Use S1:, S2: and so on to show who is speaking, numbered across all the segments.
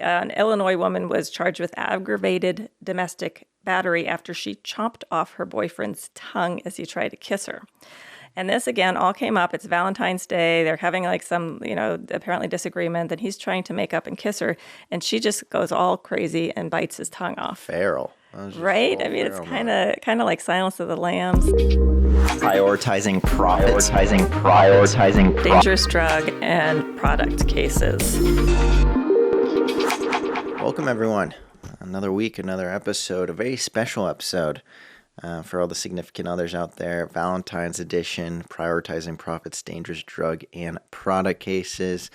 S1: an Illinois woman was charged with aggravated domestic battery after she chomped off her boyfriend's tongue as he tried to kiss her. And this, again, all came up. It's Valentine's Day. They're having like some, apparently disagreement. And he's trying to make up and kiss her. And she just goes all crazy and bites his tongue off.
S2: Feral.
S1: Right? I mean, it's kind of like Silence of the Lambs.
S2: Prioritizing profits. Prioritizing
S1: dangerous drug and product cases.
S2: Welcome, everyone. Another week, another episode, a very special episode. For all the significant others out there, Valentine's edition, prioritizing profits, dangerous drug, and product cases.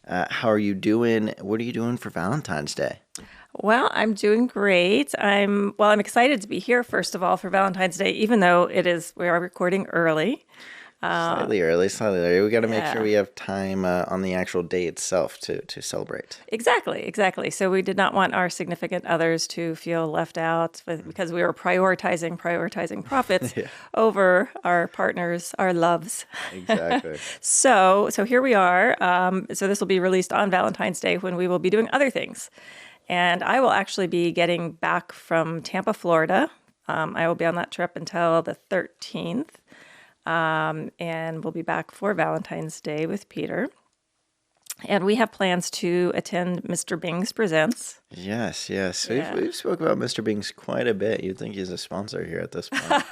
S2: How are you doing? What are you doing for Valentine's Day?
S1: Well, I'm doing great. I'm excited to be here, first of all, for Valentine's Day, even though we are recording early.
S2: Slightly early. We got to make sure we have time on the actual day itself to celebrate.
S1: Exactly. So we did not want our significant others to feel left out because we were prioritizing profits over our partners, our loves.
S2: Exactly.
S1: So here we are. So this will be released on Valentine's Day when we will be doing other things. And I will actually be getting back from Tampa, Florida. I will be on that trip until the 13th. And we'll be back for Valentine's Day with Peter. And we have plans to attend Mr. Bing's Presents.
S2: Yes. We've spoke about Mr. Bing's quite a bit. You'd think he's a sponsor here at this point.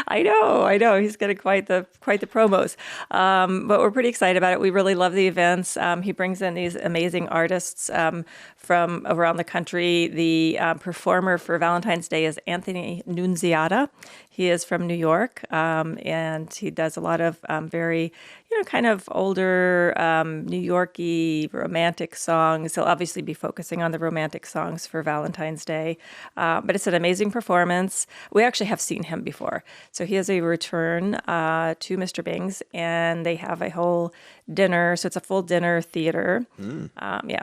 S1: I know. He's getting quite the promos. But we're pretty excited about it. We really love the events. He brings in these amazing artists from around the country. The performer for Valentine's Day is Anthony Nunziata. He is from New York, and he does a lot of very, kind of older New York-y romantic songs. He'll obviously be focusing on the romantic songs for Valentine's Day. But it's an amazing performance. We actually have seen him before. So he has a return to Mr. Bing's, and they have a whole dinner. So it's a full dinner theater.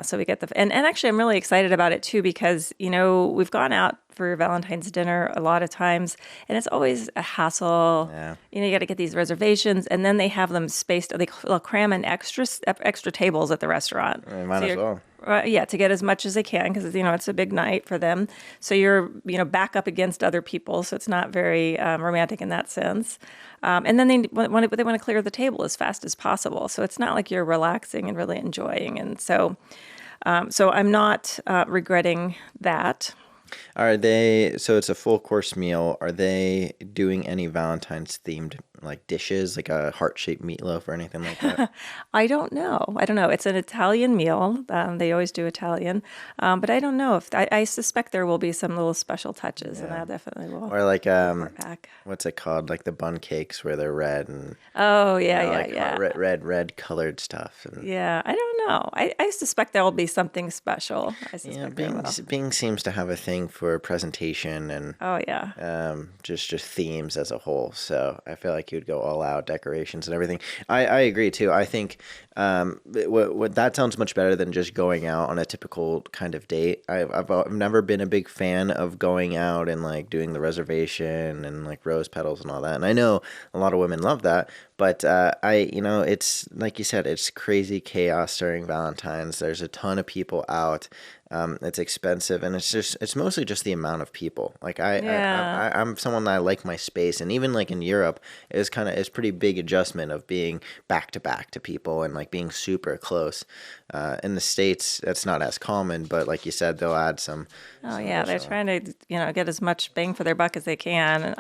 S1: So we get and actually I'm really excited about it too because, we've gone out for Valentine's dinner a lot of times, and it's always a hassle.
S2: Yeah.
S1: You got to get these reservations, and then they have them spaced. They'll cram in extra tables at the restaurant.
S2: Might as well.
S1: To get as much as they can because, it's a big night for them. So you're, back up against other people, so it's not very romantic in that sense. And then they want to clear the table as fast as possible. So it's not like you're relaxing and really enjoying. And so I'm not regretting that.
S2: So it's a full course meal. Are they doing any Valentine's themed like dishes, like a heart-shaped meatloaf or anything like that?
S1: I don't know. It's an Italian meal. They always do Italian. But I don't know if I suspect there will be some little special touches, and I definitely will.
S2: Or like what's it called? Like the bun cakes where they're red and red colored stuff. And,
S1: I don't know. I suspect there will be something special.
S2: Bing seems to have a thing for presentation and just themes as a whole. So I feel like you'd go all out, decorations and everything. I agree too. I think what that sounds much better than just going out on a typical kind of date. I've never been a big fan of going out and like doing the reservation and like rose petals and all that. And I know a lot of women love that, but it's like you said, it's crazy chaos during Valentine's. There's a ton of people out. It's expensive, and it's mostly just the amount of people. Like I'm someone that I like my space, and even like in Europe, it's pretty big adjustment of being back to back to people and like being super close. In the States, that's not as common, but like you said, they'll add some.
S1: They're trying to get as much bang for their buck as they can.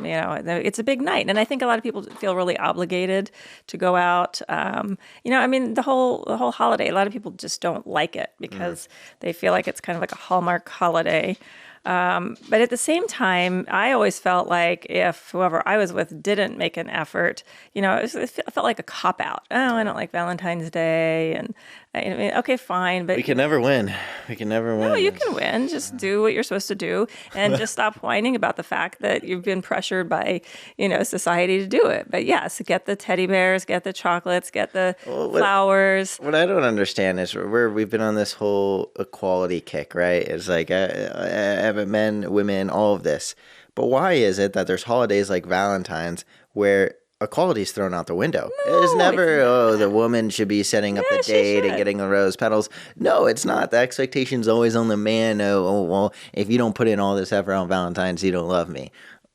S1: It's a big night, and I think a lot of people feel really obligated to go out. The whole holiday, a lot of people just don't like it because they feel like it's kind of like a Hallmark holiday. But at the same time, I always felt like if whoever I was with didn't make an effort, it felt like a cop-out. Oh, I don't like Valentine's Day. And okay, fine. But
S2: we can never win.
S1: No, you can win. Just do what you're supposed to do and just stop whining about the fact that you've been pressured by, society to do it. But yes, get the teddy bears, get the chocolates, get the flowers.
S2: What I don't understand is we've been on this whole equality kick, right? It's like men, women, all of this. But why is it that there's holidays like Valentine's where equality is thrown out the window.
S1: No,
S2: It's never, the woman should be setting up the date and getting the rose petals. No, it's not. The expectation's always on the man. Well, if you don't put in all this effort on Valentine's, you don't love me.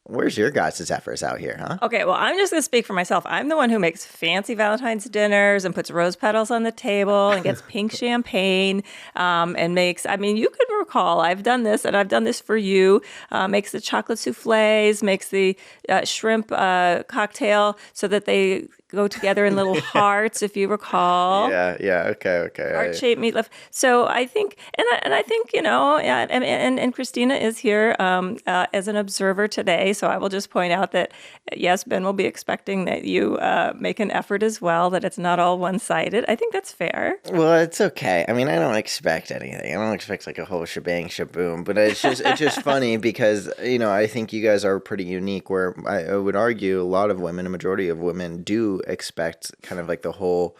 S2: Where's your guys' efforts out here, huh?
S1: Okay, well, I'm just going to speak for myself. I'm the one who makes fancy Valentine's dinners and puts rose petals on the table and gets pink champagne and makes, I mean, you could recall, I've done this and I've done this for you, makes the chocolate souffles, makes the shrimp cocktail so that they go together in little hearts, if you recall.
S2: Okay.
S1: Heart-shaped meatloaf. So I think, and I think, and Christina is here as an observer today. So I will just point out that, yes, Ben will be expecting that you make an effort as well, that it's not all one-sided. I think that's fair.
S2: Well, it's okay. I mean, I don't expect anything. I don't expect like a whole shebang shaboom, but it's just funny because, I think you guys are pretty unique where I would argue a lot of women, a majority of women do expect kind of like the whole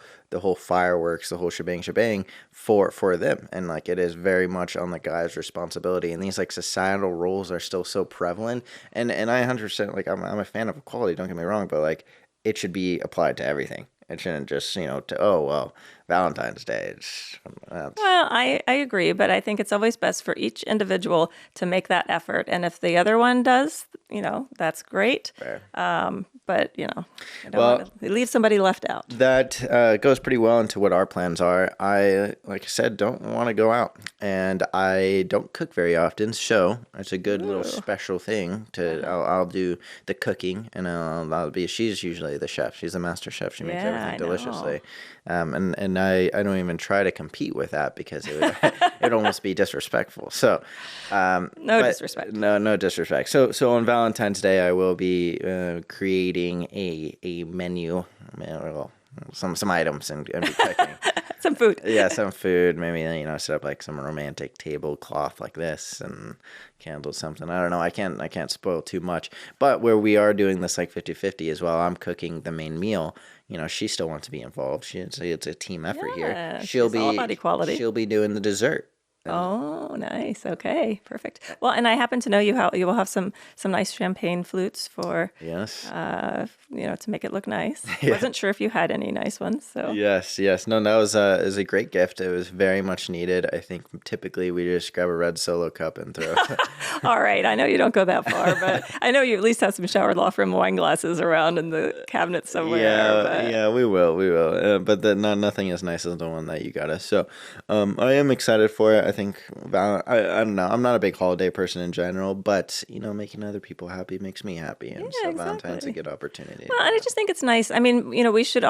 S2: fireworks, the whole shebang for them, and like it is very much on the guy's responsibility, and these like societal roles are still so prevalent, and I 100% like I'm a fan of equality, don't get me wrong, but like it should be applied to everything. It shouldn't just Valentine's Day.
S1: Well, I agree, but I think it's always best for each individual to make that effort, and if the other one does, that's great.
S2: Fair.
S1: But you don't want to leave somebody left out.
S2: That goes pretty well into what our plans are. I, like I said, don't want to go out, and I don't cook very often, so it's a good little special thing to. I'll do the cooking, and she's usually the chef. She's the master chef. She makes everything deliciously. And I don't even try to compete with that because it would almost be disrespectful. So
S1: no disrespect.
S2: No disrespect. So on Valentine's Day I will be creating a menu, some items and be cooking.
S1: Some food.
S2: Yeah, some food. Maybe set up like some romantic tablecloth like this and candles, something. I don't know. I can't spoil too much. But where we are doing this like 50-50 as well, I'm cooking the main meal. She still wants to be involved. It's a team effort here.
S1: She'll be all about equality.
S2: She'll be doing the dessert.
S1: Oh, nice. Okay, perfect. Well, and I happen to know you will have some nice champagne flutes for to make it look nice. Yeah. Wasn't sure if you had any nice ones. So
S2: yes. No, that was a great gift. It was very much needed. I think typically we just grab a red Solo cup and throw.
S1: All right, I know you don't go that far, but I know you at least have some Showard Law Firm wine glasses around in the cabinet somewhere.
S2: Yeah, we will. But nothing as nice as the one that you got us. So I am excited for it. I think I don't know. I'm not a big holiday person in general, but making other people happy makes me happy, and so exactly. Valentine's a good opportunity.
S1: Well, and I just think it's nice. I mean, we should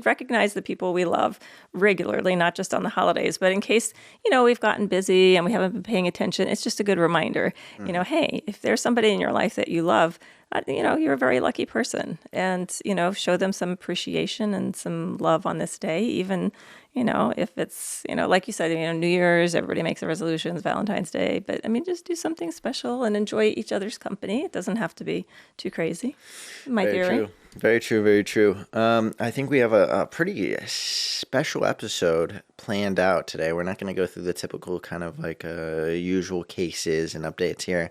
S1: recognize the people we love regularly, not just on the holidays. But in case we've gotten busy and we haven't been paying attention, it's just a good reminder. Hey, if there's somebody in your life that you love, you're a very lucky person, and show them some appreciation and some love on this day, even. If it's, like you said, New Year's, everybody makes their resolutions, Valentine's Day. But, just do something special and enjoy each other's company. It doesn't have to be too crazy. My theory.
S2: Very true. I think we have a pretty special episode planned out today. We're not going to go through the typical kind of like usual cases and updates here.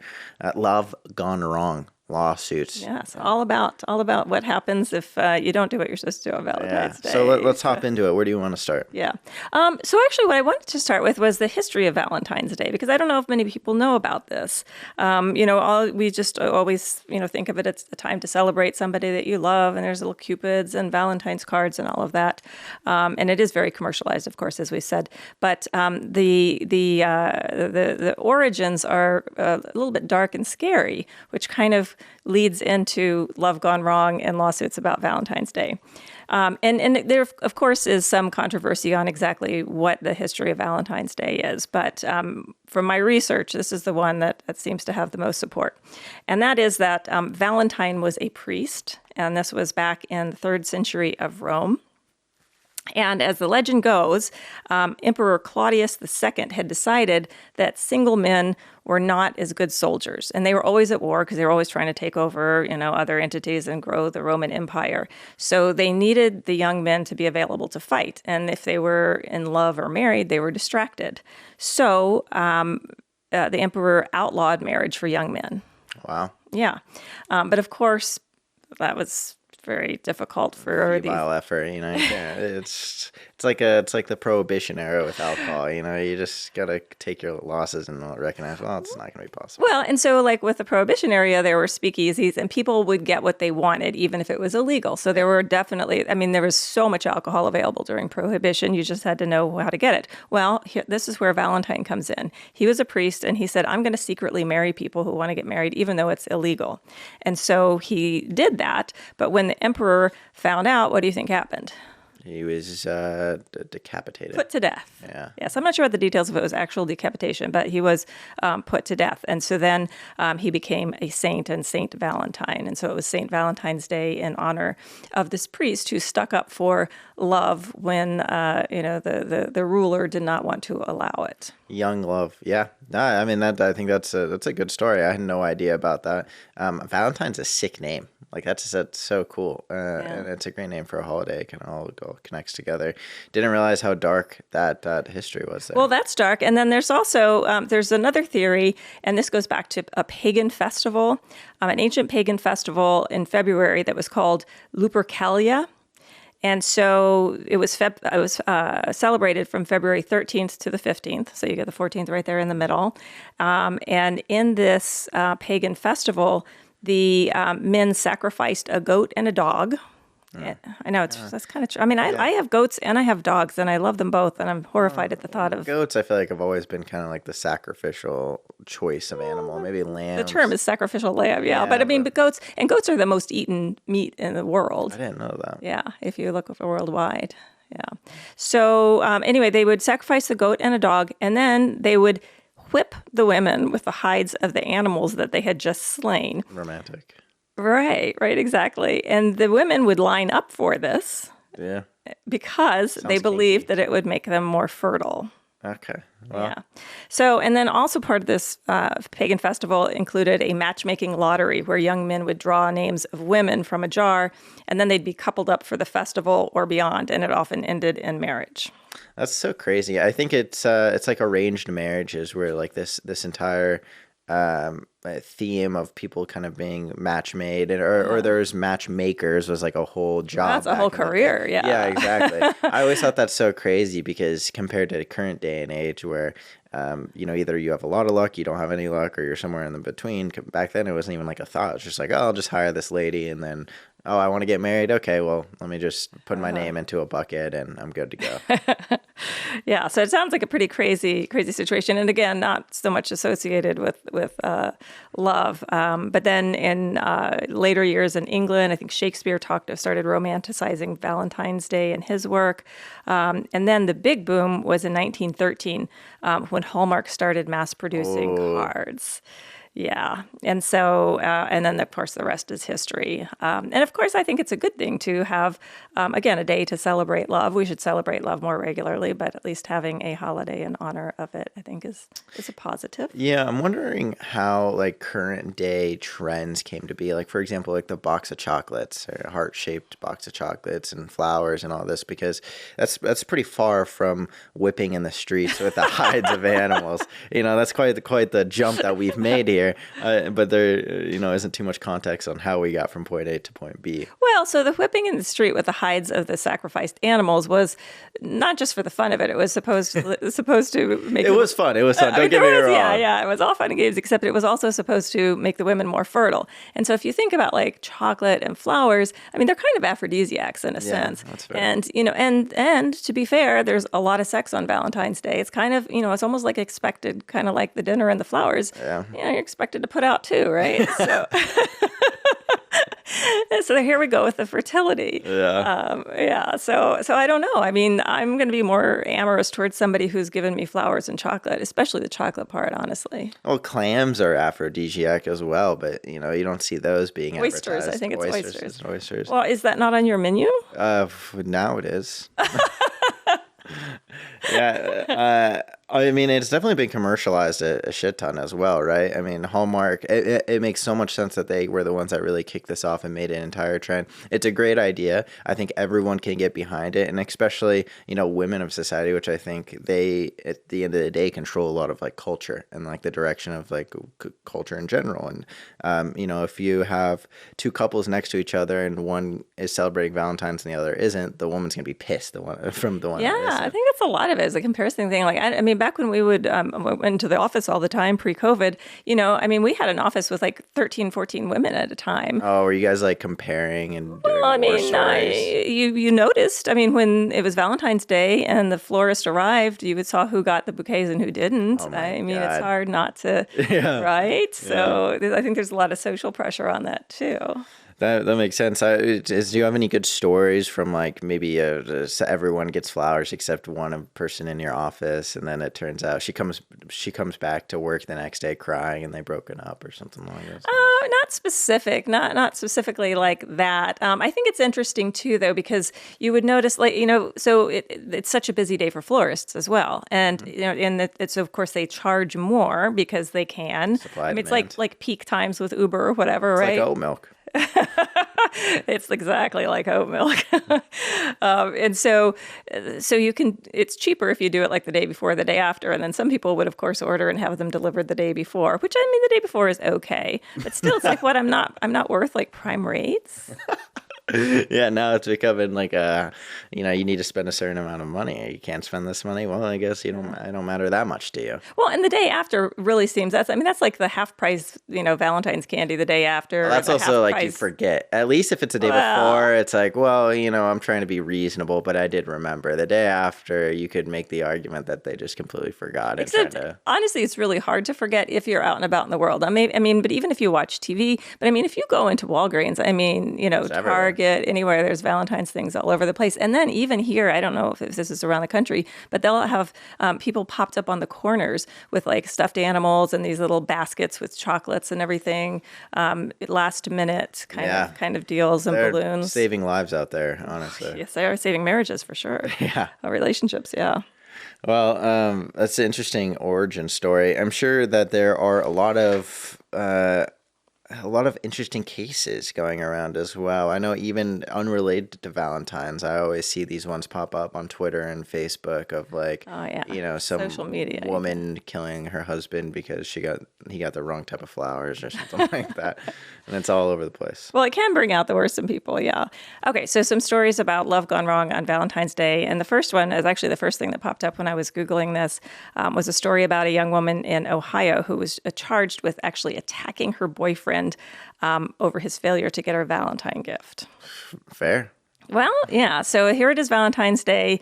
S2: Love gone wrong. Lawsuits.
S1: Yes, all about what happens if you don't do what you're supposed to do on Valentine's Day.
S2: So let's hop into it. Where do you want to start?
S1: Yeah. So actually what I wanted to start with was the history of Valentine's Day, because I don't know if many people know about this. We just always, think of it as a time to celebrate somebody that you love, and there's little cupids and Valentine's cards and all of that. And it is very commercialized, of course, as we said. But the origins are a little bit dark and scary, which kind of leads into love gone wrong and lawsuits about Valentine's Day. And there, of course, is some controversy on exactly what the history of Valentine's Day is. But from my research, this is the one that seems to have the most support. And that is that Valentine was a priest, and this was back in the 3rd century of Rome. And as the legend goes, Emperor Claudius II had decided that single men were not as good soldiers. And they were always at war because they were always trying to take over, other entities and grow the Roman Empire. So they needed the young men to be available to fight. And if they were in love or married, they were distracted. So the emperor outlawed marriage for young men.
S2: Wow.
S1: Yeah. But of course, that was very difficult for these
S2: effort. Yeah, it's like the Prohibition era with alcohol. You just gotta take your losses and recognize, well, it's not gonna be possible.
S1: Well, and so like with the Prohibition area, there were speakeasies, and people would get what they wanted, even if it was illegal. So there were definitely, there was so much alcohol available during Prohibition. You just had to know how to get it. Well, this is where Valentine comes in. He was a priest, and he said, I'm going to secretly marry people who want to get married, even though it's illegal. And so he did that. But when the emperor found out, what do you think happened?
S2: He was decapitated.
S1: Put to death.
S2: Yeah.
S1: Yes, I'm not sure what the details of it was actual decapitation, but he was put to death. And so then he became a saint, and Saint Valentine. And so it was Saint Valentine's Day in honor of this priest who stuck up for love when the ruler did not want to allow it.
S2: Young love, yeah. I think that's a good story. I had no idea about that. Valentine's a sick name. Like that's so cool, and it's a great name for a holiday. It kind of all connects together. Didn't realize how dark that history was there.
S1: Well, that's dark. And then there's also there's another theory, and this goes back to a pagan festival, an ancient pagan festival in February that was called Lupercalia. And so it was celebrated from February 13th to the 15th. So you get the 14th right there in the middle. And in this pagan festival, the men sacrificed a goat and a dog. Yeah, I know that's kind of true. I have goats and I have dogs, and I love them both, and I'm horrified at the thought of
S2: goats. I feel like have always been kind of like the sacrificial choice of animal. Maybe lambs.
S1: The term is sacrificial lamb, but goats are the most eaten meat in the world.
S2: I didn't know that.
S1: Yeah, if you look worldwide. Yeah. So anyway, they would sacrifice a goat and a dog, and then they would whip the women with the hides of the animals that they had just slain.
S2: Romantic.
S1: Right, exactly. And the women would line up for this.
S2: Yeah.
S1: Because they believed that it would make them more fertile.
S2: Okay. Well.
S1: Yeah. So, and then also part of this pagan festival included a matchmaking lottery where young men would draw names of women from a jar, and then they'd be coupled up for the festival or beyond, and it often ended in marriage.
S2: That's so crazy. I think it's like arranged marriages where like this entire theme of people kind of being match made, or there's matchmakers was like a whole job.
S1: That's a whole career. Yeah.
S2: Yeah, exactly. I always thought that's so crazy because compared to the current day and age where either you have a lot of luck, you don't have any luck, or you're somewhere in the between. Back then, it wasn't even like a thought. It was just like, oh, I'll just hire this lady, and then, oh, I want to get married. Okay, well, let me just put my name into a bucket, and I'm good to go.
S1: Yeah, so it sounds like a pretty crazy situation, and again, not so much associated with love. But then in later years in England, I think Shakespeare started romanticizing Valentine's Day in his work, and then the big boom was in 1913 when Hallmark started mass producing cards. Yeah. And so, and then of course the rest is history. And of course, I think it's a good thing to have, again, a day to celebrate love. We should celebrate love more regularly, but at least having a holiday in honor of it, I think is a positive.
S2: Yeah. I'm wondering how like current day trends came to be. Like, for example, like the box of chocolates, or a heart-shaped box of chocolates and flowers and all this, because that's pretty far from whipping in the streets with the hides of animals. That's quite the jump that we've made here. But there, isn't too much context on how we got from point A to point B.
S1: Well, so the whipping in the street with the hides of the sacrificed animals was not just for the fun of it. It was supposed to make.
S2: It was fun. Don't get me wrong.
S1: Yeah. It was all fun and games, except it was also supposed to make the women more fertile. And so if you think about like chocolate and flowers, they're kind of aphrodisiacs in a sense. That's fair. And and to be fair, there's a lot of sex on Valentine's Day. It's kind of it's almost like expected, kind of like the dinner and the flowers. Yeah. You're expected to put out too, right? So, so here we go with the fertility. Yeah. So I don't know. I'm going to be more amorous towards somebody who's given me flowers and chocolate, especially the chocolate part, honestly.
S2: Well, clams are aphrodisiac as well, but you don't see those being
S1: oysters.
S2: Advertised.
S1: I think it's oysters.
S2: Oysters.
S1: Well, is that not on your menu?
S2: Now it is. Yeah. I mean, it's definitely been commercialized a shit ton as well, right? I mean, Hallmark, it makes so much sense that they were the ones that really kicked this off and made it an entire trend. It's a great idea. I think everyone can get behind it, and especially, women of society, which I think they, at the end of the day, control a lot of like culture and like the direction of like culture in general. And, if you have two couples next to each other and one is celebrating Valentine's and the other isn't, the woman's going to be pissed, the one from the one.
S1: Yeah, I think that's a lot of it is a comparison thing. Like, I mean, back when we would went into the office all the time pre-COVID, I mean, we had an office with like 13, 14 women at a time.
S2: Oh, were you guys like comparing and doing
S1: Well, I
S2: war
S1: mean,
S2: stories?
S1: you noticed. I mean, when it was Valentine's Day and the florist arrived, you saw who got the bouquets and who didn't.
S2: Oh
S1: I mean,
S2: God.
S1: it's hard not to,
S2: Yeah.
S1: right? So I think there's a lot of social pressure on that too.
S2: That makes sense. Do you have any good stories from like maybe everyone gets flowers except one person in your office, and then it turns out she comes back to work the next day crying, and they broken up or something like that?
S1: Not specific, not specifically like that. I think it's interesting too, though, because you would notice, like so it's such a busy day for florists as well, and it's of course they charge more because they can.
S2: Supply
S1: I mean, it's
S2: demand.
S1: like peak times with Uber or whatever,
S2: It's
S1: right?
S2: like oat milk.
S1: It's exactly like oat milk. And so it's cheaper if you do it like the day before, the day after. And then some people would, of course, order and have them delivered the day before, which I mean, the day before is okay. But still, it's like, what? I'm not worth like prime rates.
S2: Yeah, now it's becoming like you need to spend a certain amount of money. You can't spend this money. Well, I guess I don't matter that much to you.
S1: Well, and the day after really seems that's like the half price, Valentine's candy the day after.
S2: Well, that's also like you forget. At least if it's a day before, it's like, well, I'm trying to be reasonable, but I did remember. The day after, you could make the argument that they just completely forgot.
S1: Except, honestly, it's really hard to forget if you're out and about in the world. I mean, but even if you watch TV, but I mean, if you go into Walgreens, I mean, Target, anywhere, there's Valentine's things all over the place. And then even here, I don't know if this is around the country, but they'll have people popped up on the corners with like stuffed animals and these little baskets with chocolates and everything. Last minute kind of deals and
S2: They're
S1: balloons.
S2: saving lives out there, honestly.
S1: Yes, they are saving marriages for sure.
S2: Yeah.
S1: Relationships, yeah.
S2: Well, that's an interesting origin story. I'm sure that there are a lot of interesting cases going around as well. I know even unrelated to Valentine's, I always see these ones pop up on Twitter and Facebook of like, some
S1: social media
S2: woman killing her husband because he got the wrong type of flowers or something like that. And it's all over the place.
S1: Well, it can bring out the worst in people, yeah. Okay, so some stories about love gone wrong on Valentine's Day. And the first one is actually the first thing that popped up when I was Googling this, was a story about a young woman in Ohio who was charged with actually attacking her boyfriend over his failure to get her Valentine gift.
S2: Fair.
S1: Well, yeah. So here it is, Valentine's Day.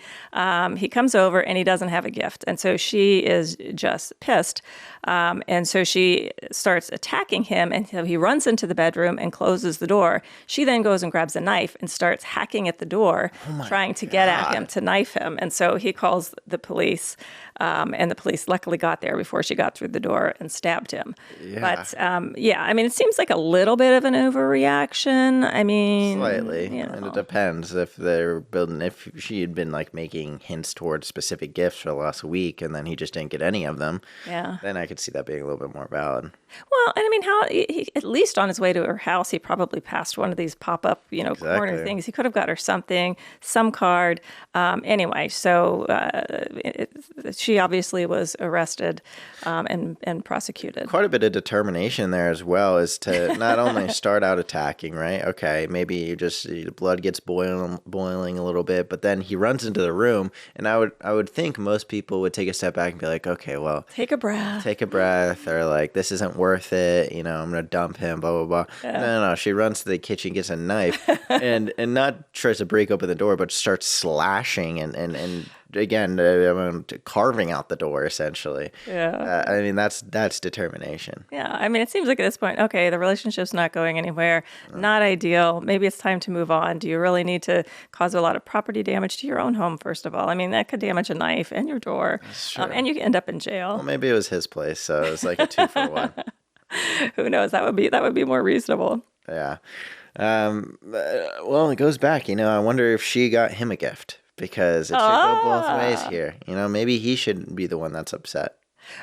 S1: He comes over and he doesn't have a gift. And so she is just pissed. And so she starts attacking him. And so he runs into the bedroom and closes the door. She then goes and grabs a knife and starts hacking at the door, trying to get at him, to knife him. And so he calls the police. And the police luckily got there before she got through the door and stabbed him.
S2: Yeah.
S1: But I mean, it seems like a little bit of an overreaction. I mean,
S2: slightly. And it depends if she had been like making hints towards specific gifts for the last week and then he just didn't get any of them.
S1: Yeah.
S2: Then I could see that being a little bit more valid.
S1: Well, and I mean, he, at least on his way to her house, he probably passed one of these pop-up, corner things. He could have got her something, some card. Anyway, so she obviously was arrested and prosecuted.
S2: Quite a bit of determination there as well, is to not only start out attacking, right? Okay, maybe the blood gets boiling a little bit, but then he runs into the room, and I would think most people would take a step back and be like, okay, well,
S1: take a breath,
S2: or like, this isn't worth it. I'm gonna dump him. Blah blah blah. Yeah. No. She runs to the kitchen, gets a knife, and not tries to break open the door, but starts slashing and again, carving out the door essentially.
S1: Yeah.
S2: I mean, that's determination.
S1: Yeah. I mean, it seems like at this point, okay, the relationship's not going anywhere. Not ideal. Maybe it's time to move on. Do you really need to cause a lot of property damage to your own home, first of all? I mean, that could damage a knife and your door. And you could end up in jail.
S2: Well, maybe it was his place, so it was like a 2-for-1.
S1: Who knows? That would be more reasonable.
S2: Yeah. Well, it goes back, I wonder if she got him a gift. because it should go both ways here. You know, maybe he shouldn't be the one that's upset.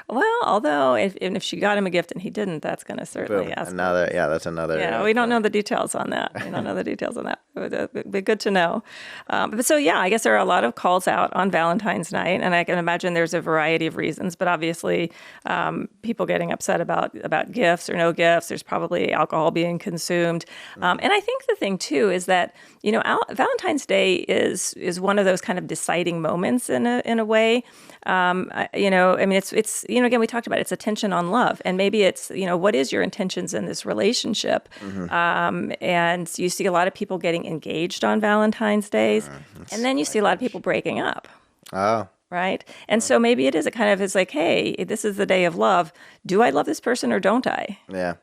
S1: Well, although if she got him a gift and he didn't, that's going to certainly
S2: Boom.
S1: ask.
S2: That's another.
S1: Yeah, we don't know the details on that. We don't know the details on that. It would be good to know. But so, yeah, I guess there are a lot of calls out on Valentine's night, and I can imagine there's a variety of reasons. But obviously, people getting upset about gifts or no gifts. There's probably alcohol being consumed, and I think the thing too is that Valentine's Day is one of those kind of deciding moments in a way. I mean, it's again, we talked about it's attention on love, and maybe it's what is your intentions in this relationship, and you see a lot of people getting engaged on Valentine's days, and then you see a lot of people breaking up.
S2: Oh.
S1: Right. And so maybe it is it's like, hey, this is the day of love. Do I love this person or don't I?
S2: Yeah.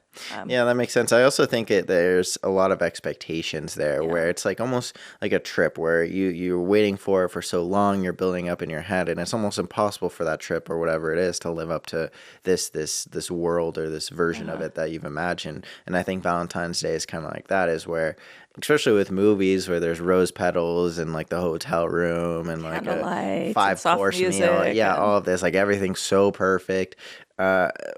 S2: Yeah, that makes sense. I also think there's a lot of expectations there where it's like almost like a trip where you're waiting for it for so long, you're building up in your head, and it's almost impossible for that trip or whatever it is to live up to this world or this version of it that you've imagined. And I think Valentine's Day is kind of like that, is where, especially with movies where there's rose petals and like the hotel room and like a 5-course meal. Yeah, all of this, like everything's so perfect.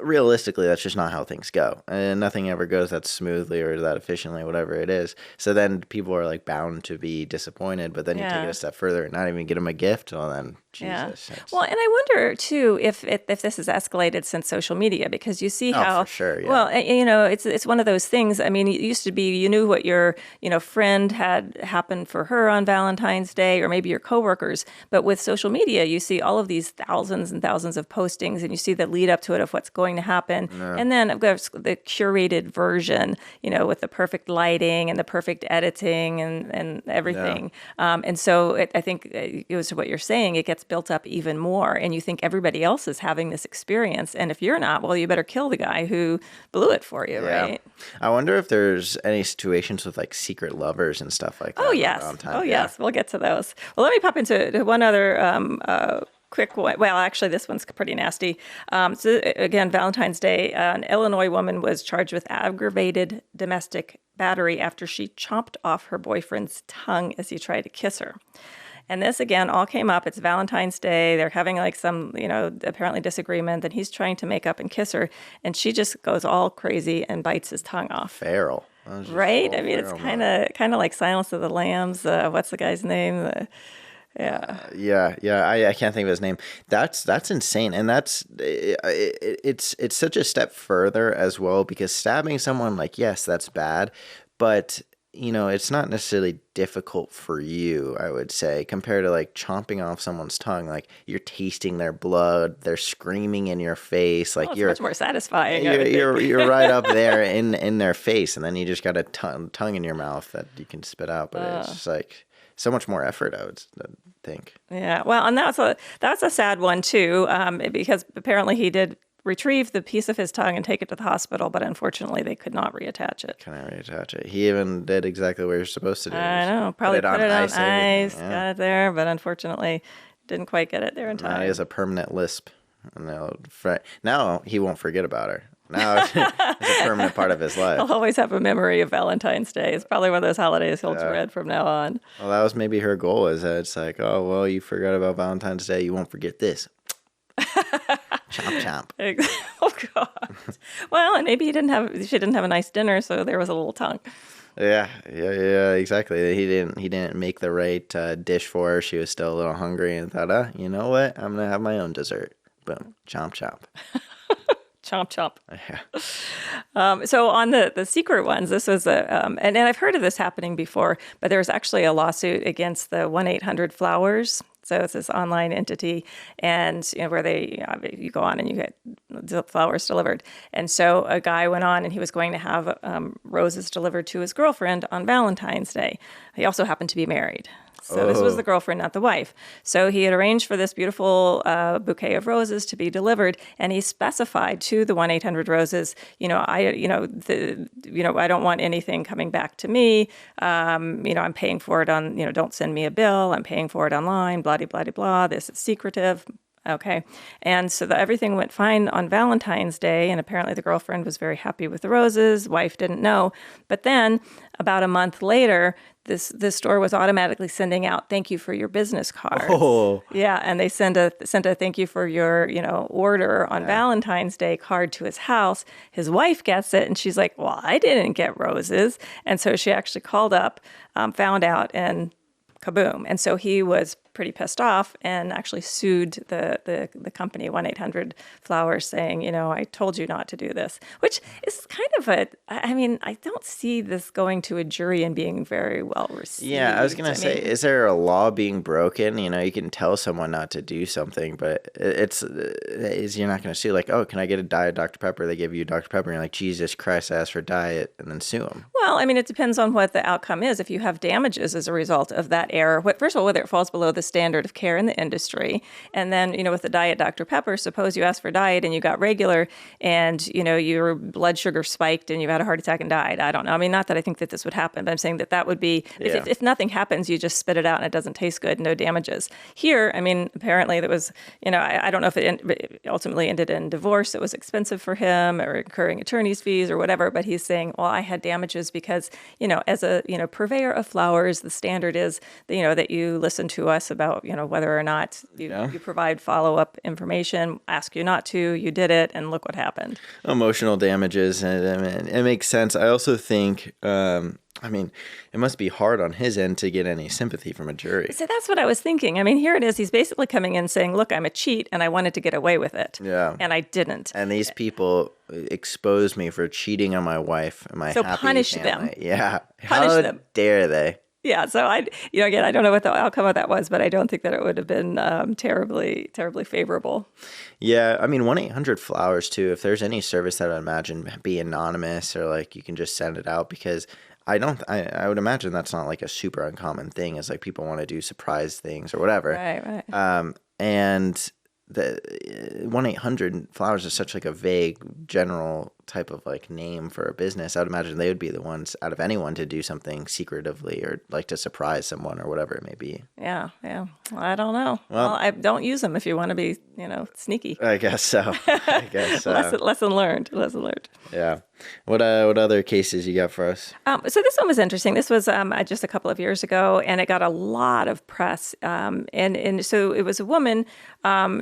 S2: Realistically, that's just not how things go, and nothing ever goes that smoothly or that efficiently, whatever it is. So then people are like bound to be disappointed, but then you take it a step further and not even get them a gift. Well, then Jesus.
S1: Well, and I wonder too if this has escalated since social media, because you see how
S2: for sure, yeah.
S1: Well, it's one of those things. I mean, it used to be you knew what your friend had happened for her on Valentine's Day, or maybe your coworkers. But with social media, you see all of these thousands and thousands of postings, and you see the lead up to it of what's going to happen, and then of course the curated version, with the perfect lighting and the perfect editing and everything. And so I think it was what you're saying. It gets built up even more, and you think everybody else is having this experience, and if you're not, well, you better kill the guy who blew it for you, right?
S2: I wonder if there's any situations with like secret lovers and stuff like that.
S1: Oh yes, yes, we'll get to those. Well, let me pop into one other quick one. Well, actually, this one's pretty nasty. So again, Valentine's Day, an Illinois woman was charged with aggravated domestic battery after she chomped off her boyfriend's tongue as he tried to kiss her. And this, again, all came up. It's Valentine's Day. They're having like some, apparently disagreement. And he's trying to make up and kiss her. And she just goes all crazy and bites his tongue off.
S2: Feral.
S1: Right? I mean, it's kind of like Silence of the Lambs. What's the guy's name?
S2: I can't think of his name. That's insane, and it's such a step further as well, because stabbing someone, like, yes, that's bad, but it's not necessarily difficult for you, I would say, compared to like chomping off someone's tongue. Like, you're tasting their blood, they're screaming in your face. Like,
S1: it's much more satisfying.
S2: You're right up there in their face, and then you just got a tongue in your mouth that you can spit out. But it's just like so much more effort, I would think.
S1: Yeah, well, and that's a sad one too, because apparently he did retrieve the piece of his tongue and take it to the hospital, but unfortunately they could not reattach it.
S2: He even did exactly what you're supposed to do.
S1: I know, probably put it on ice, got it there, but unfortunately didn't quite get it there in time.
S2: Now he has a permanent lisp. Now he won't forget about her. Now it's a permanent part of his life.
S1: He'll always have a memory of Valentine's Day. It's probably one of those holidays he'll dread from now on.
S2: Well, that was maybe her goal, is that it's like, oh, well, you forgot about Valentine's Day, you won't forget this. Chomp, chomp.
S1: Oh, God. Well, and maybe she didn't have a nice dinner, so there was a little tongue.
S2: Yeah, exactly. He didn't make the right dish for her. She was still a little hungry and thought, you know what? I'm gonna have my own dessert. Boom, chomp, chomp.
S1: Chomp, chomp.
S2: Yeah.
S1: So on the secret ones, this was and I've heard of this happening before, but there was actually a lawsuit against the 1-800-Flowers. So it's this online entity, and where you go on and you get the flowers delivered. And so a guy went on and he was going to have roses delivered to his girlfriend on Valentine's Day. He also happened to be married. So this was the girlfriend, not the wife. So he had arranged for this beautiful bouquet of roses to be delivered, and he specified to the 1-800-Roses, I don't want anything coming back to me. I'm paying for it on, don't send me a bill. I'm paying for it online. Blah, blah, blah, blah. This is secretive. Okay. And so everything went fine on Valentine's Day. And apparently the girlfriend was very happy with the roses. Wife didn't know. But then about a month later, this store was automatically sending out thank you for your business cards.
S2: Oh.
S1: Yeah. And they sent a thank you for your, order on Valentine's Day card to his house. His wife gets it and she's like, well, I didn't get roses. And so she actually called up, found out, and kaboom. And so he was pretty pissed off and actually sued the company, 1-800-Flowers, saying, I told you not to do this, which is kind of I don't see this going to a jury and being very well received.
S2: Yeah, I was going to say, is there a law being broken? You can tell someone not to do something, but you're not going to sue, like, oh, can I get a Diet Dr. Pepper? They give you Dr. Pepper, and you're like, Jesus Christ, I asked for Diet, and then sue them.
S1: Well, it depends on what the outcome is. If you have damages as a result of that error, first of all, whether it falls below the standard of care in the industry. And then, with the Diet Dr. Pepper, suppose you asked for diet and you got regular and, your blood sugar spiked and you had a heart attack and died. I don't know. Not that I think that this would happen, but I'm saying that would be, if nothing happens, you just spit it out and it doesn't taste good, no damages. Here, apparently there was, I don't know if it ultimately ended in divorce. It was expensive for him or incurring attorney's fees or whatever, but he's saying, well, I had damages because, as a, purveyor of flowers, the standard is, that you listen to us about, whether or not you provide follow-up information, ask you not to, you did it, and look what happened.
S2: Emotional damages, and it makes sense. I also think, it must be hard on his end to get any sympathy from a jury.
S1: So that's what I was thinking. Here it is. He's basically coming in saying, look, I'm a cheat, and I wanted to get away with it.
S2: Yeah.
S1: And I didn't.
S2: And these people exposed me for cheating on my wife and my happy
S1: punish
S2: family.
S1: them.
S2: Yeah.
S1: Punish
S2: How
S1: them.
S2: dare they?
S1: Yeah, so again, I don't know what the outcome of that was, but I don't think that it would have been terribly, terribly favorable.
S2: Yeah, 1-800-Flowers too. If there's any service that I imagine be anonymous or like you can just send it out, because I would imagine that's not like a super uncommon thing. Is like people want to do surprise things or whatever.
S1: Right.
S2: And the 1-800-Flowers is such like a vague general type of like name for a business. I would imagine they would be the ones out of anyone to do something secretively or like to surprise someone or whatever it may be.
S1: Yeah. I don't know. Well, I don't use them if you want to be, sneaky.
S2: I guess so.
S1: Lesson learned.
S2: Yeah. What other cases you got for us?
S1: So this one was interesting. This was just a couple of years ago, and it got a lot of press. And so it was a woman.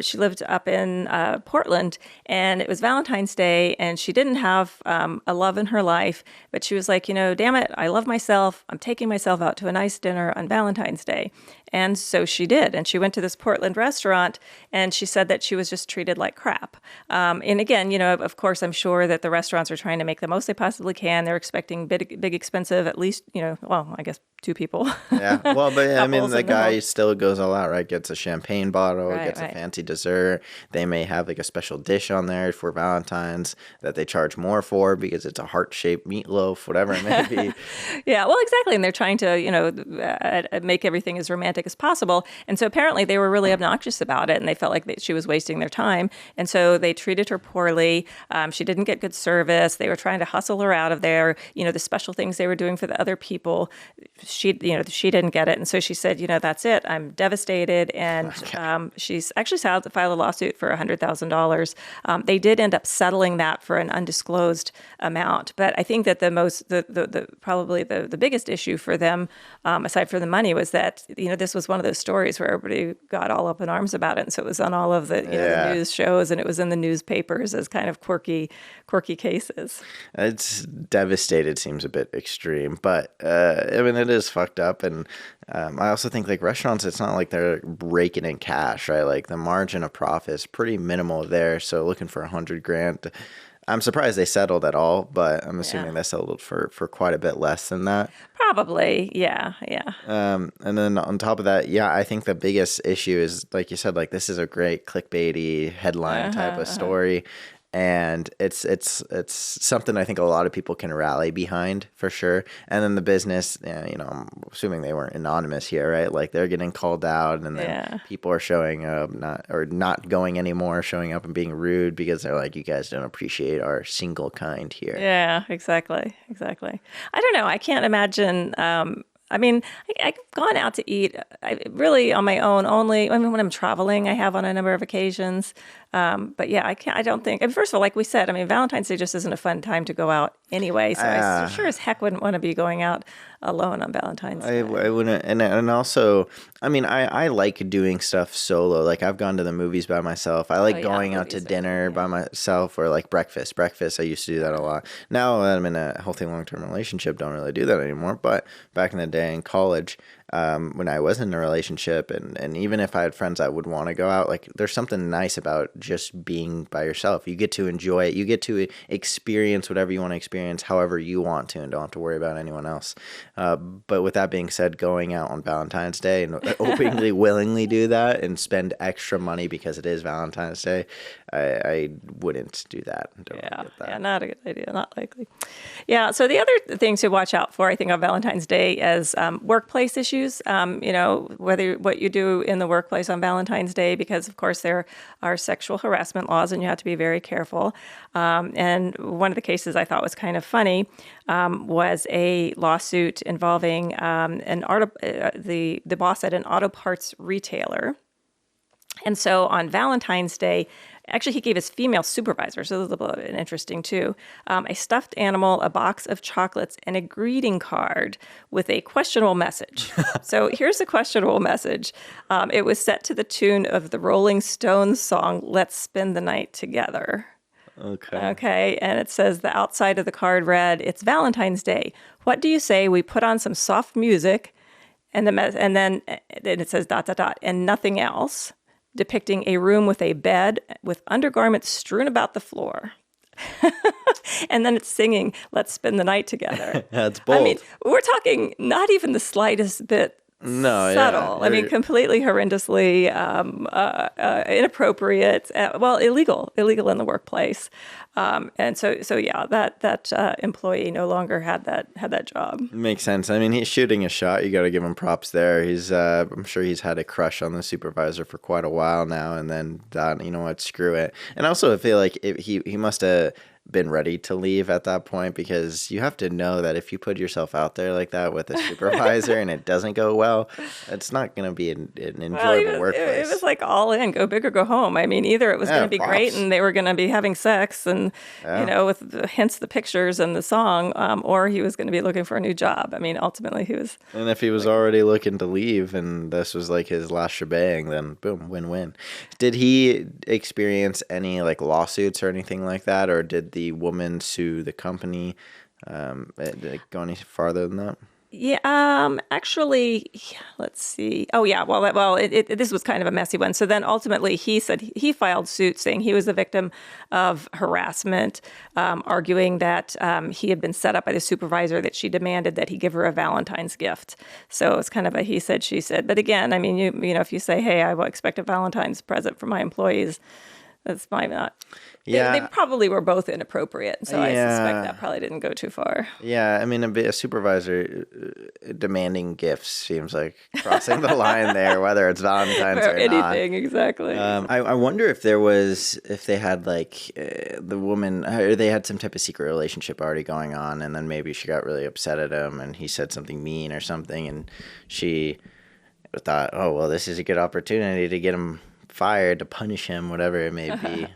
S1: She lived up in Portland, and it was Valentine's Day, and she didn't have a love in her life, but she was like, damn it, I love myself. I'm taking myself out to a nice dinner on Valentine's Day. And so she did. And she went to this Portland restaurant, and she said that she was just treated like crap. And again, of course, I'm sure that the restaurants are trying to make the most they possibly can. They're expecting big, expensive, at least, I guess 2 people.
S2: Yeah. Well, but the guy still goes all out, right? Gets a champagne bottle, gets a fancy dessert. They may have like a special dish on there for Valentine's that they charge more for because it's a heart-shaped meatloaf, whatever it may be.
S1: Yeah, well, exactly. And they're trying to, make everything as romantic as possible. And so apparently they were really obnoxious about it, and they felt like she was wasting their time. And so they treated her poorly. She didn't get good service. They were trying to hustle her out of there. The special things they were doing for the other people, she didn't get it. And so she said, that's it. I'm devastated. And she's actually filed a lawsuit for $100,000. They did end up settling that for an undisclosed amount. But I think that probably the biggest issue for them, aside from the money, was that, this was one of those stories where everybody got all up in arms about it. And so it was on all of the, the news shows, and it was in the newspapers as kind of quirky cases.
S2: It's devastated seems a bit extreme, but it is fucked up. And I also think like restaurants, it's not like they're raking in cash, right? Like the margin of profit is pretty minimal there. So looking for $100,000, I'm surprised they settled at all, but I'm assuming they settled for quite a bit less than that.
S1: Probably, yeah.
S2: And then on top of that, I think the biggest issue is, like you said, like this is a great clickbaity headline type of story. And it's something I think a lot of people can rally behind for sure. And then the business, I'm assuming they weren't anonymous here, right? Like they're getting called out, and then people are showing up, not going anymore, showing up and being rude because they're like, you guys don't appreciate our single kind here.
S1: Yeah, exactly. I don't know. I can't imagine. I mean, I've gone out to eat really on my own only. I mean, when I'm traveling, I have on a number of occasions. But yeah, I don't think. And first of all, like we said, I mean, Valentine's Day just isn't a fun time to go out anyway. So I sure as heck wouldn't want to be going out alone on Valentine's Day.
S2: I wouldn't, and also, I mean, I like doing stuff solo. Like I've gone to the movies by myself. I like going out to dinner by myself, or like breakfast. Breakfast, I used to do that a lot. Now that I'm in a healthy long-term relationship, don't really do that anymore. But back in the day in college, when I was in a relationship, and even if I had friends that would want to go out, like there's something nice about just being by yourself. You get to enjoy it. You get to experience whatever you want to experience, however you want to, and don't have to worry about anyone else. But with that being said, going out on Valentine's Day and openly, willingly do that and spend extra money because it is Valentine's Day, I wouldn't do that.
S1: Yeah, not a good idea. Not likely. Yeah. So the other things to watch out for, I think, on Valentine's Day is workplace issues. Whether what you do in the workplace on Valentine's Day, because of course there are sexual harassment laws, and you have to be very careful. And one of the cases I thought was kind of funny was a lawsuit involving the boss at an auto parts retailer. And so on Valentine's Day, actually, he gave his female supervisor, so this is a little bit interesting too, a stuffed animal, a box of chocolates, and a greeting card with a questionable message. So here's the questionable message. It was set to the tune of the Rolling Stones song, "Let's Spend the Night Together." Okay. And it says the outside of the card read, "It's Valentine's Day. What do you say we put on some soft music?" And then it says ... and nothing else, depicting a room with a bed with undergarments strewn about the floor. And then it's singing, "Let's spend the night together."
S2: That's bold.
S1: I mean, we're talking not even the slightest bit subtle. I mean, completely horrendously inappropriate. Illegal in the workplace. And so yeah, that employee no longer had that job.
S2: Makes sense. I mean, he's shooting a shot. You got to give him props there. He's I'm sure he's had a crush on the supervisor for quite a while now, and then thought, you know what, screw it. And also, I feel like he must have been ready to leave at that point, because you have to know that if you put yourself out there like that with a supervisor and it doesn't go well, it's not going to be an enjoyable workplace.
S1: It was like all in, go big or go home. I mean, either it was going to be great and they were going to be having sex and, with hence the pictures and the song, or he was going to be looking for a new job. I mean, ultimately he was.
S2: And if he was already looking to leave and this was like his last shebang, then boom, win-win. Did he experience any like lawsuits or anything like that, or did the woman sue the company? Did it go any farther than that?
S1: Yeah, actually, let's see. Oh, yeah. Well, this was kind of a messy one. So then ultimately he said he filed suit saying he was the victim of harassment, arguing that he had been set up by the supervisor, that she demanded that he give her a Valentine's gift. So it's kind of a he said, she said. But again, I mean, you know, if you say, hey, I will expect a Valentine's present from my employees, that's probably not. Yeah. They probably were both inappropriate, so I suspect that probably didn't go too far.
S2: Yeah, I mean, a supervisor demanding gifts seems like crossing the line there, whether it's Valentine's or
S1: anything,
S2: not.
S1: Exactly.
S2: I wonder if they had like the woman, or they had some type of secret relationship already going on, and then maybe she got really upset at him, and he said something mean or something, and she thought, oh, well, this is a good opportunity to get him fired, to punish him, whatever it may be.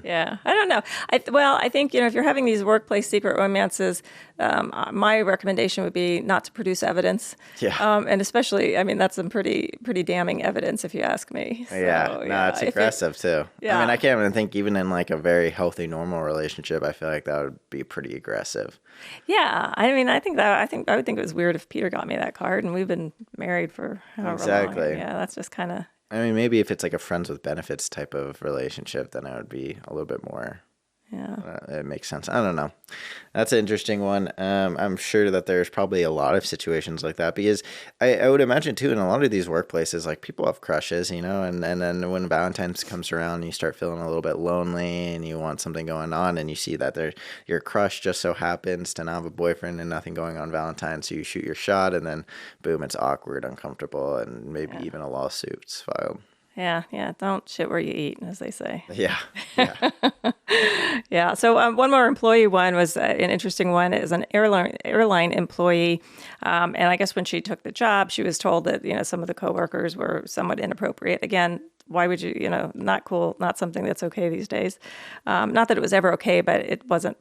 S1: Yeah, I don't know. I think, you know, if you're having these workplace secret romances, my recommendation would be not to produce evidence. Yeah. And especially, I mean, that's some pretty damning evidence, if you ask me. So,
S2: it's aggressive too. Yeah. I mean, I can't even think, even in like a very healthy, normal relationship, I feel like that would be pretty aggressive.
S1: Yeah, I mean, I would think it was weird if Peter got me that card, and we've been married for however long. Yeah, that's just kind of.
S2: I mean, maybe if it's like a friends with benefits type of relationship, then it would be a little bit more. Yeah, it makes sense. I don't know. That's an interesting one. I'm sure that there's probably a lot of situations like that, because I would imagine too, in a lot of these workplaces, like people have crushes, you know, and then when Valentine's comes around, you start feeling a little bit lonely and you want something going on, and you see that your crush just so happens to not have a boyfriend and nothing going on Valentine's, so you shoot your shot, and then boom, it's awkward, uncomfortable, and maybe even a lawsuit's filed.
S1: Yeah, yeah. Don't shit where you eat, as they say.
S2: Yeah, yeah.
S1: Yeah. So one more employee one was an interesting one. Is an airline employee, and I guess when she took the job, she was told that some of the coworkers were somewhat inappropriate. Again, why would you? Not cool. Not something that's okay these days. Not that it was ever okay, but it wasn't.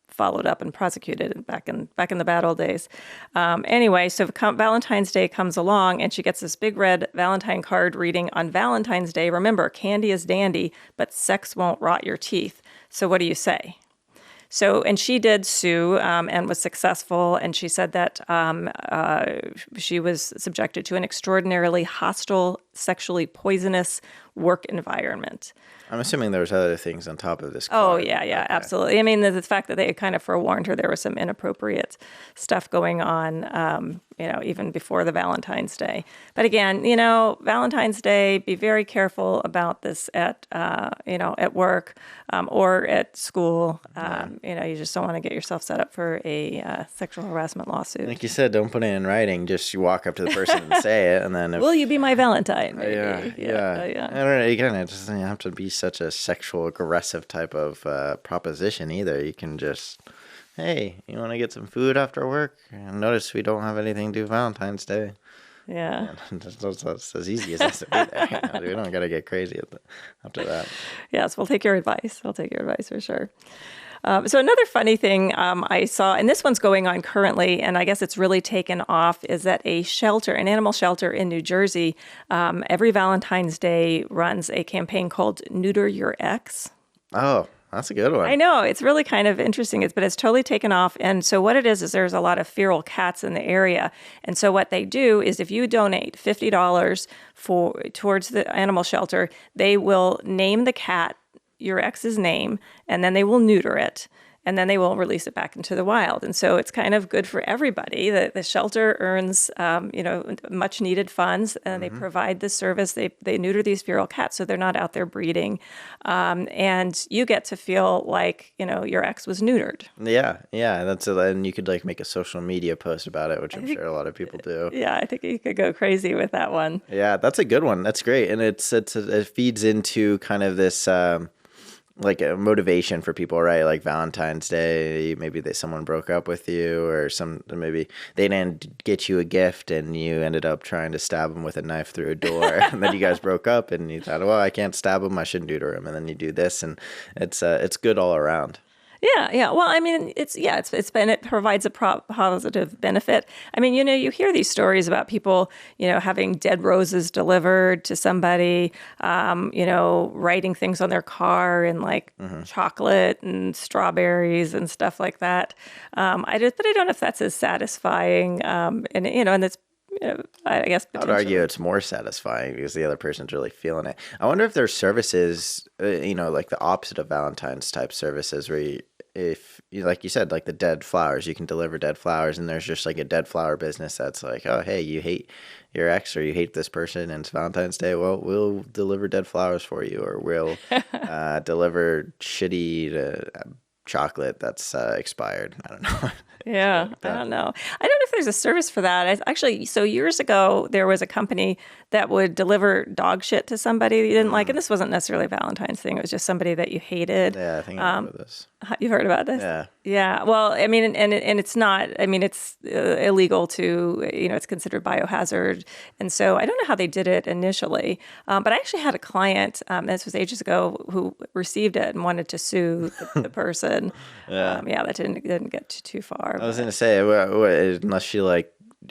S1: Followed up and prosecuted back in the bad old days. Anyway, so Valentine's Day comes along and she gets this big red Valentine card reading, on Valentine's Day, remember, candy is dandy, but sex won't rot your teeth. So what do you say? So, and she did sue and was successful. And she said that she was subjected to an extraordinarily hostile, sexually poisonous work environment.
S2: I'm assuming there was other things on top of this
S1: card. Oh, yeah,
S2: okay.
S1: Absolutely. I mean, the fact that they had kind of forewarned her there was some inappropriate stuff going on, even before the Valentine's Day. But again, Valentine's Day, be very careful about this at work or at school. You just don't want to get yourself set up for a sexual harassment lawsuit.
S2: Like you said, don't put it in writing. Just you walk up to the person and say it, and then
S1: will you be my Valentine? Maybe.
S2: Yeah. I don't know. Again, it doesn't have to be such a sexual aggressive type of proposition either. You can just, hey, you want to get some food after work? And notice we don't have anything to do Valentine's Day.
S1: Yeah.
S2: That's as easy as has to be there. We don't got to get crazy after that.
S1: Yes, we'll take your advice. I'll take your advice for sure. So another funny thing I saw, and this one's going on currently, and I guess it's really taken off, is that an animal shelter in New Jersey, every Valentine's Day runs a campaign called Neuter Your Ex.
S2: Oh, that's a good one.
S1: I know. It's really kind of interesting, but it's totally taken off. And so what it is there's a lot of feral cats in the area. And so what they do is if you donate $50 towards the animal shelter, they will name the cat your ex's name, and then they will neuter it, and then they will release it back into the wild. And so it's kind of good for everybody. The shelter earns, much needed funds, and they provide this service. They neuter these feral cats, so they're not out there breeding. And you get to feel like, your ex was neutered.
S2: Yeah. And you could make a social media post about it, which I'm sure a lot of people do.
S1: Yeah, I think you could go crazy with that one.
S2: Yeah, that's a good one. That's great. And it feeds into kind of this, like a motivation for people, right? Like Valentine's Day, maybe someone broke up with you, or maybe they didn't get you a gift and you ended up trying to stab them with a knife through a door, and then you guys broke up and you thought, well, I can't stab him, I shouldn't neuter him, and then you do this, and it's good all around.
S1: Yeah. Well, I mean, it provides a positive benefit. I mean, you hear these stories about people, having dead roses delivered to somebody, writing things on their car and chocolate and strawberries and stuff like that. But I don't know if that's as satisfying. And it's, I guess
S2: I would argue it's more satisfying because the other person's really feeling it. I wonder if there's services, like the opposite of Valentine's type services where like you said, like the dead flowers, you can deliver dead flowers, and there's just like a dead flower business that's like, oh, hey, you hate your ex or you hate this person and it's Valentine's Day, well, we'll deliver dead flowers for you, or we'll deliver shitty chocolate that's expired. I don't know.
S1: Yeah, I don't know. I don't know if there's a service for that. Actually, so years ago, there was a company that would deliver dog shit to somebody that you didn't like. And this wasn't necessarily a Valentine's thing. It was just somebody that you hated.
S2: Yeah, I think I remember this.
S1: You've heard about this?
S2: Yeah.
S1: Yeah. Well, I mean, and it's not, I mean, it's illegal to, it's considered biohazard. And so I don't know how they did it initially. But I actually had a client, this was ages ago, who received it and wanted to sue the person. That didn't get too far.
S2: I was going to say, unless she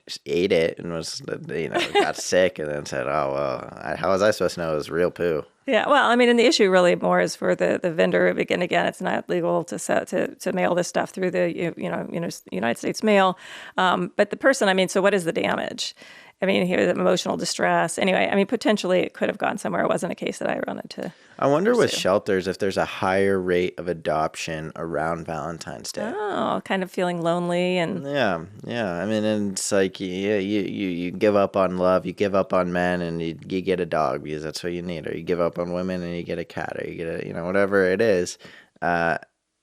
S2: just ate it and was, got sick and then said, oh, well, how was I supposed to know it was real poo?
S1: Yeah, well, I mean, and the issue really more is for the vendor. Again, it's not legal to mail this stuff through the United States mail. But the person, I mean, so what is the damage? I mean, here, the emotional distress. Anyway, I mean, potentially it could have gone somewhere. It wasn't a case that I wanted to.
S2: I wonder with shelters if there's a higher rate of adoption around Valentine's Day.
S1: Oh, kind of feeling lonely and.
S2: Yeah. I mean, and it's like you give up on love, you give up on men, and you get a dog because that's what you need, or you give up on women and you get a cat, or you get whatever it is. They're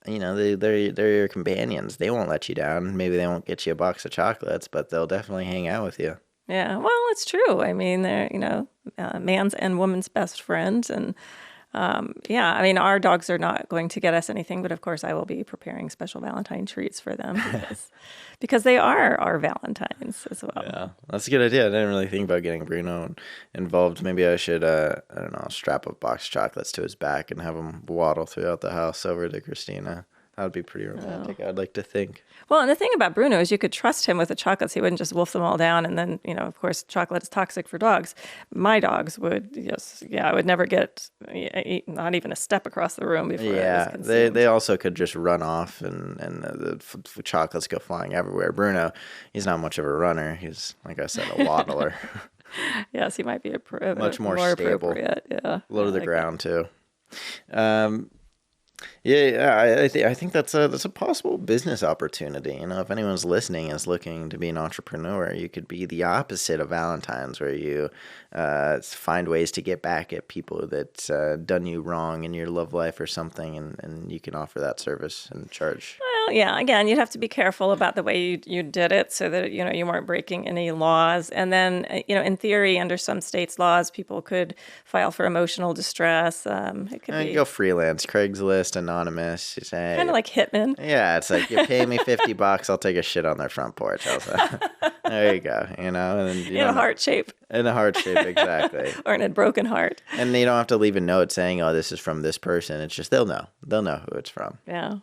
S2: your companions. They won't let you down. Maybe they won't get you a box of chocolates, but they'll definitely hang out with you.
S1: Yeah. Well, it's true. I mean, they're, man's and woman's best friends. And yeah, I mean, our dogs are not going to get us anything, but of course I will be preparing special Valentine treats for them because they are our Valentines as well.
S2: Yeah, that's a good idea. I didn't really think about getting Bruno involved. Maybe I should, I don't know, strap a box of chocolates to his back and have him waddle throughout the house over to Christina. That would be pretty romantic, I'd like to think.
S1: Well, and the thing about Bruno is you could trust him with the chocolates. He wouldn't just wolf them all down. And then, of course, chocolate is toxic for dogs. My dogs would I would never get not even a step across the room before it was consumed.
S2: they also could just run off and the chocolates go flying everywhere. Bruno, he's not much of a runner. He's, like I said, a waddler.
S1: Yes, he might be
S2: much more stable.
S1: Yeah,
S2: Low to the ground, too. Yeah, I think that's a possible business opportunity. If anyone's listening is looking to be an entrepreneur, you could be the opposite of Valentine's, where you find ways to get back at people that done you wrong in your love life or something, and you can offer that service and charge.
S1: Well, yeah. Again, you'd have to be careful about the way you did it, so that you weren't breaking any laws. And then in theory, under some states' laws, people could file for emotional distress. It could be
S2: go freelance, Craigslist, anonymous. You say,
S1: kind of like hitman.
S2: Yeah, it's like, you pay me $50, I'll take a shit on their front porch. There you go. And then,
S1: in a heart shape.
S2: In a heart shape, exactly.
S1: Or in a broken heart.
S2: And you don't have to leave a note saying, "Oh, this is from this person." It's just they'll know who it's from.
S1: Yeah.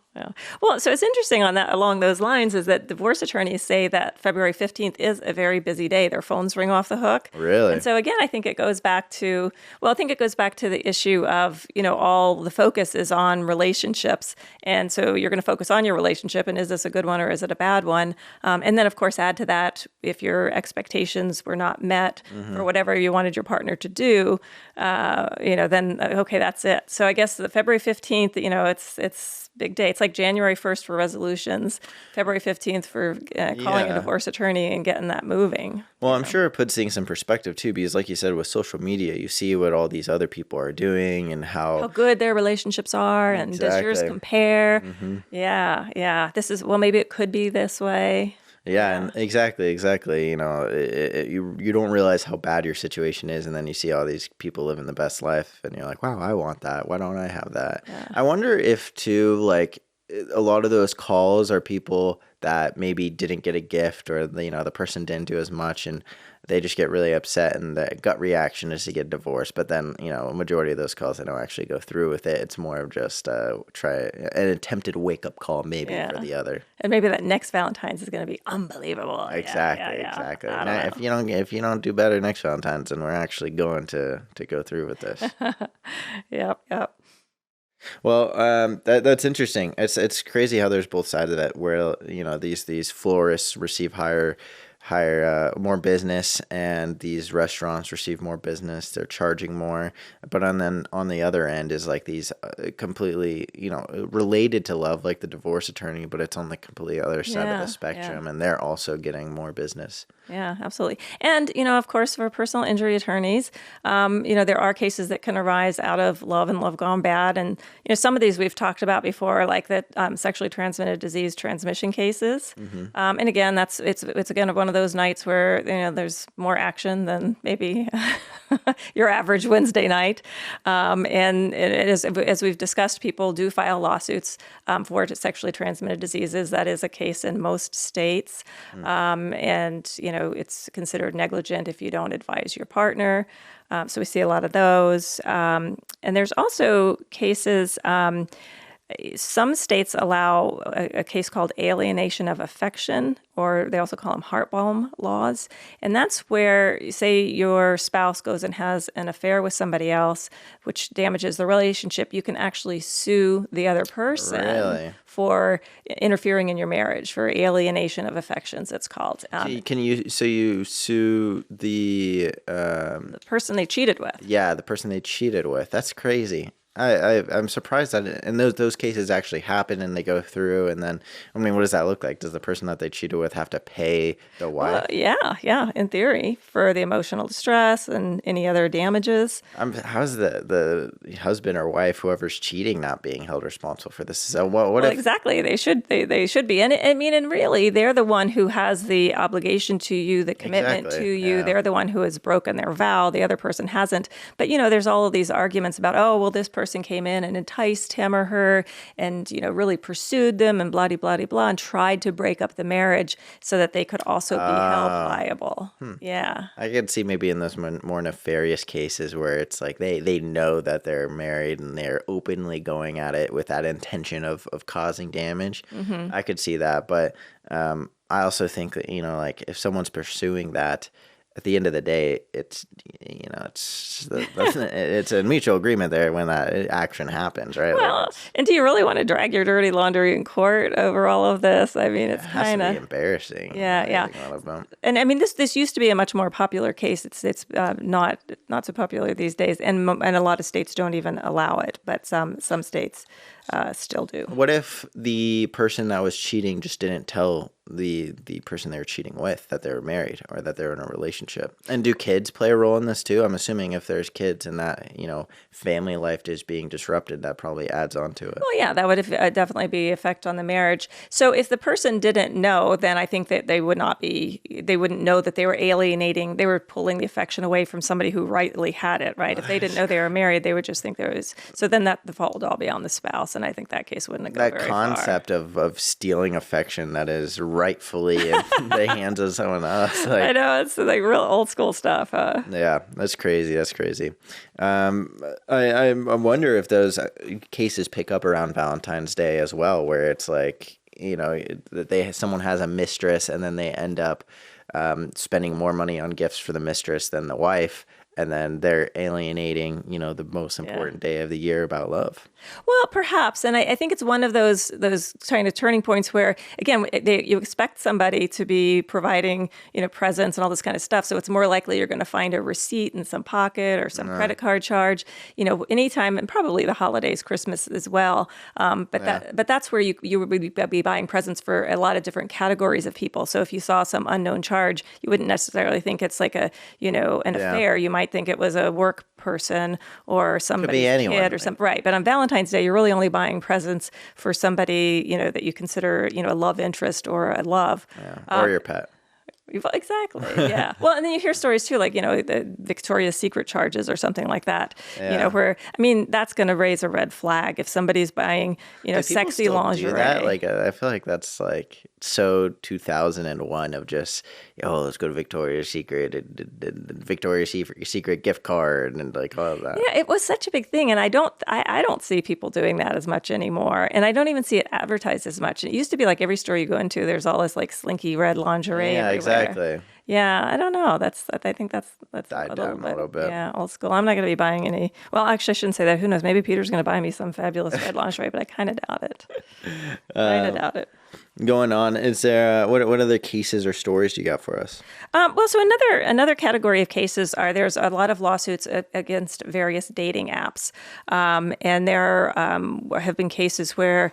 S1: Well, so it's interesting along those lines is that divorce attorneys say that February 15th is a very busy day. Their phones ring off the hook.
S2: Really?
S1: And so again, I think it goes back to the issue of, all the focus is on relationships. And so you're going to focus on your relationship, and is this a good one or is it a bad one? And then of course add to that, if your expectations were not met for whatever you wanted your partner to do, then okay, that's it. So I guess the February 15th, it's big day. It's like January 1st for resolutions, February 15th for calling a divorce attorney and getting that moving.
S2: Well, I'm sure it puts things in perspective too, because like you said, with social media, you see what all these other people are doing and how
S1: good their relationships are, and does yours compare? Yeah. Maybe it could be this way.
S2: Yeah, and exactly. You don't realize how bad your situation is, and then you see all these people living the best life, and you're like, wow, I want that. Why don't I have that? Yeah. I wonder if, too, like, a lot of those calls are people that maybe didn't get a gift, or, the person didn't do as much, and they just get really upset, and the gut reaction is to get divorced. But then, a majority of those calls, they don't actually go through with it. It's more of just try an attempted wake-up call maybe for the other.
S1: And maybe that next Valentine's is going to be unbelievable.
S2: Exactly. Now, if you don't do better next Valentine's, then we're actually going to go through with this.
S1: Yep.
S2: Well, that's interesting. It's crazy how there's both sides of that, where these florists receive more business, and these restaurants receive more business. They're charging more, but then on the other end is like these completely related to love, like the divorce attorney, but it's on the completely other side of the spectrum, and they're also getting more business.
S1: Yeah, absolutely. And, of course, for personal injury attorneys, there are cases that can arise out of love and love gone bad. And, some of these we've talked about before, like the sexually transmitted disease transmission cases. And again, it's again one of those nights where, there's more action than maybe your average Wednesday night. And it is, as we've discussed, people do file lawsuits for sexually transmitted diseases. That is a case in most states. And, it's considered negligent if you don't advise your partner. So we see a lot of those. And there's also cases, some states allow a case called alienation of affection, or they also call them heartbalm laws. And that's where, say, your spouse goes and has an affair with somebody else, which damages the relationship. You can actually sue the other person for interfering in your marriage, for alienation of affections, it's called.
S2: You sue the
S1: person they cheated with.
S2: Yeah, the person they cheated with. That's crazy. I'm surprised that and those cases actually happen and they go through, and then I mean, what does that look like? Does the person that they cheated with have to pay the wife?
S1: Yeah, in theory, for the emotional distress and any other damages.
S2: How's the husband or wife, whoever's cheating, not being held responsible for this? So what if
S1: exactly they should be, and I mean, and really, they're the one who has the obligation to you, the commitment to you. Yeah. They're the one who has broken their vow. The other person hasn't. But there's all of these arguments about, oh, well, this person came in and enticed him or her, and really pursued them and blah blah blah, and tried to break up the marriage so that they could also be held liable. Yeah,
S2: I could see maybe in those more nefarious cases where it's like they know that they're married and they're openly going at it with that intention of causing damage. Mm-hmm. I could see that, but I also think that like if someone's pursuing that, at the end of the day, it's it's a mutual agreement there when that action happens, right?
S1: Well, and do you really want to drag your dirty laundry in court over all of this? I mean, it's
S2: kind of embarrassing.
S1: Yeah. And I mean, this used to be a much more popular case. It's not so popular these days, and a lot of states don't even allow it, but some states still do.
S2: What if the person that was cheating just didn't tell the person they were cheating with that they were married or that they're in a relationship? And do kids play a role in this too? I'm assuming if there's kids and that family life is being disrupted, that probably adds on to it.
S1: Well, yeah, that would definitely be effect on the marriage. So if the person didn't know, then I think that they wouldn't know that they were alienating, they were pulling the affection away from somebody who rightly had it, right? If they didn't know they were married, they would just think there was. So then the fault would all be on the spouse, and I think that case wouldn't go very far.
S2: That concept of stealing affection that is rightfully in the hands of someone else.
S1: I know, it's like real old school stuff.
S2: Yeah, that's crazy. I wonder if those cases pick up around Valentine's Day as well, where it's like, someone has a mistress and then they end up spending more money on gifts for the mistress than the wife. And then they're alienating, the most important day of the year about love.
S1: Well, perhaps. And I think it's one of those kind of turning points where, again, you expect somebody to be providing, presents and all this kind of stuff. So it's more likely you're going to find a receipt in some pocket or some credit card charge, anytime, and probably the holidays, Christmas as well. But that's where you would be buying presents for a lot of different categories of people. So if you saw some unknown charge, you wouldn't necessarily think it's like an affair. You might think it was a work person or somebody's kid or something. Right. But on Valentine's Day, you're really only buying presents for somebody, that you consider, a love interest or a love.
S2: Yeah. Or your pet.
S1: Exactly. Yeah. Well, and then you hear stories too, like, the Victoria's Secret charges or something like that, where, I mean, that's going to raise a red flag if somebody's buying, sexy lingerie.
S2: Do that? Like, I feel like that's like so 2001 of just, let's go to Victoria's Secret and Victoria's Secret gift card and like all of that.
S1: Yeah, it was such a big thing. And I don't see people doing that as much anymore. And I don't even see it advertised as much. It used to be like every store you go into, there's all this like slinky red lingerie.
S2: Yeah,
S1: everywhere.
S2: Exactly.
S1: Yeah, I don't know. I think that's
S2: died down a little bit.
S1: Yeah, old school. I'm not going to be buying any. Well, actually, I shouldn't say that. Who knows? Maybe Peter's going to buy me some fabulous red lingerie, but I kind of doubt it.
S2: Going on, is there what other cases or stories do you got for us?
S1: So another category of cases there's a lot of lawsuits against various dating apps, and there have been cases where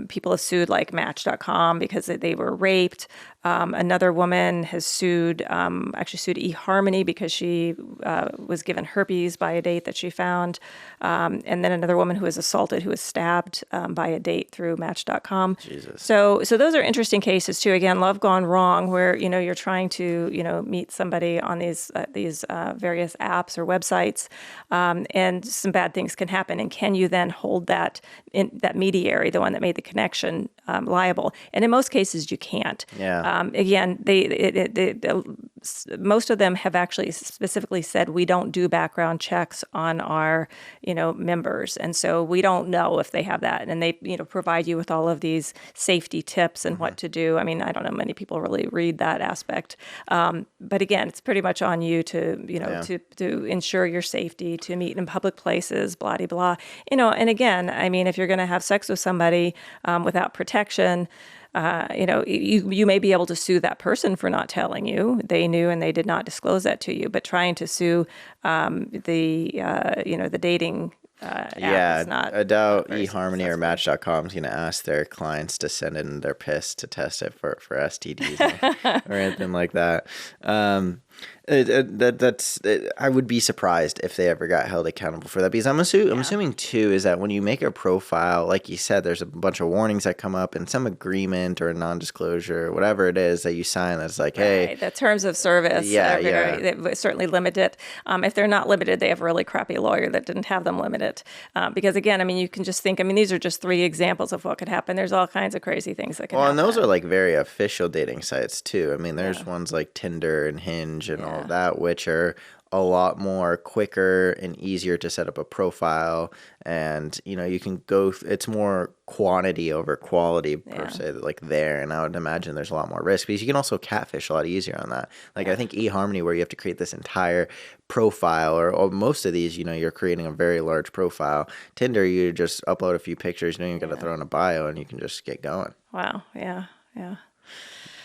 S1: people have sued like Match.com because they were raped. Another woman has sued eHarmony because she was given herpes by a date that she found, and then another woman who was assaulted, who was stabbed by a date through Match.com.
S2: Jesus.
S1: So those are interesting cases too. Again, love gone wrong, where you're trying to meet somebody on these various apps or websites, and some bad things can happen. And can you then hold that mediator, the one that made the connection, liable? And in most cases, you can't.
S2: Yeah.
S1: Again, most of them have actually specifically said we don't do background checks on our members, and so we don't know if they have that. And they provide you with all of these safety tips and what to do. I mean, I don't know many people really read that aspect, but again, it's pretty much on you to to ensure your safety, to meet in public places, blah de blah. And again, I mean, if you're going to have sex with somebody without protection, you may be able to sue that person for not telling you. They knew and they did not disclose that to you. But trying to sue the dating app is not.
S2: I doubt
S1: not
S2: eHarmony or Match.com is going to ask their clients to send in their piss to test it for STDs or anything like that. I would be surprised if they ever got held accountable for that, because I'm assuming too is that when you make a profile, like you said, there's a bunch of warnings that come up and some agreement or a non-disclosure, whatever it is that you sign that's like, hey,
S1: the terms of service, they certainly limit it. If they're not limited, they have a really crappy lawyer that didn't have them limited. Because again, I mean, you can just think, I mean, these are just 3 examples of what could happen. There's all kinds of crazy things that can happen.
S2: And those are like very official dating sites too. I mean, there's ones like Tinder and Hinge and all of that, which are a lot more quicker and easier to set up a profile. And, you know, you can go, it's more quantity over quality per se, like there. And I would imagine there's a lot more risk, because you can also catfish a lot easier on that. Like I think eHarmony, where you have to create this entire profile, or most of these, you know, you're creating a very large profile. Tinder, you just upload a few pictures, you don't even got to throw in a bio, and you can just get going.
S1: Wow. Yeah. Yeah.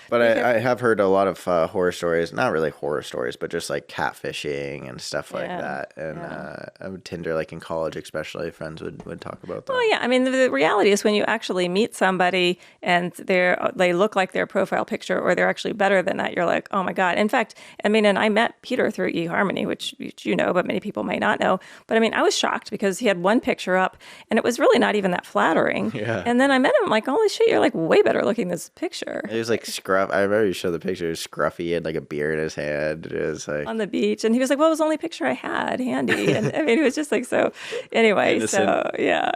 S2: But I have heard a lot of horror stories, not really horror stories, but just like catfishing and stuff like that. And Tinder, like in college especially, friends would talk about that.
S1: Well, yeah. I mean, the reality is when you actually meet somebody and they look like their profile picture, or they're actually better than that, you're like, oh my God. In fact, I mean, and I met Peter through eHarmony, which you know, but many people may not know. But I mean, I was shocked because he had one picture up and it was really not even that flattering.
S2: Yeah.
S1: And then I met him, I'm like, holy shit, you're like way better looking than this picture.
S2: It was like scruff. I remember you showed the picture. It was scruffy. He had like a beer in his hand. It was like
S1: on the beach, and he was like, "Well, it was the only picture I had handy." And I mean, it was just like so. Anyway, innocent. So yeah.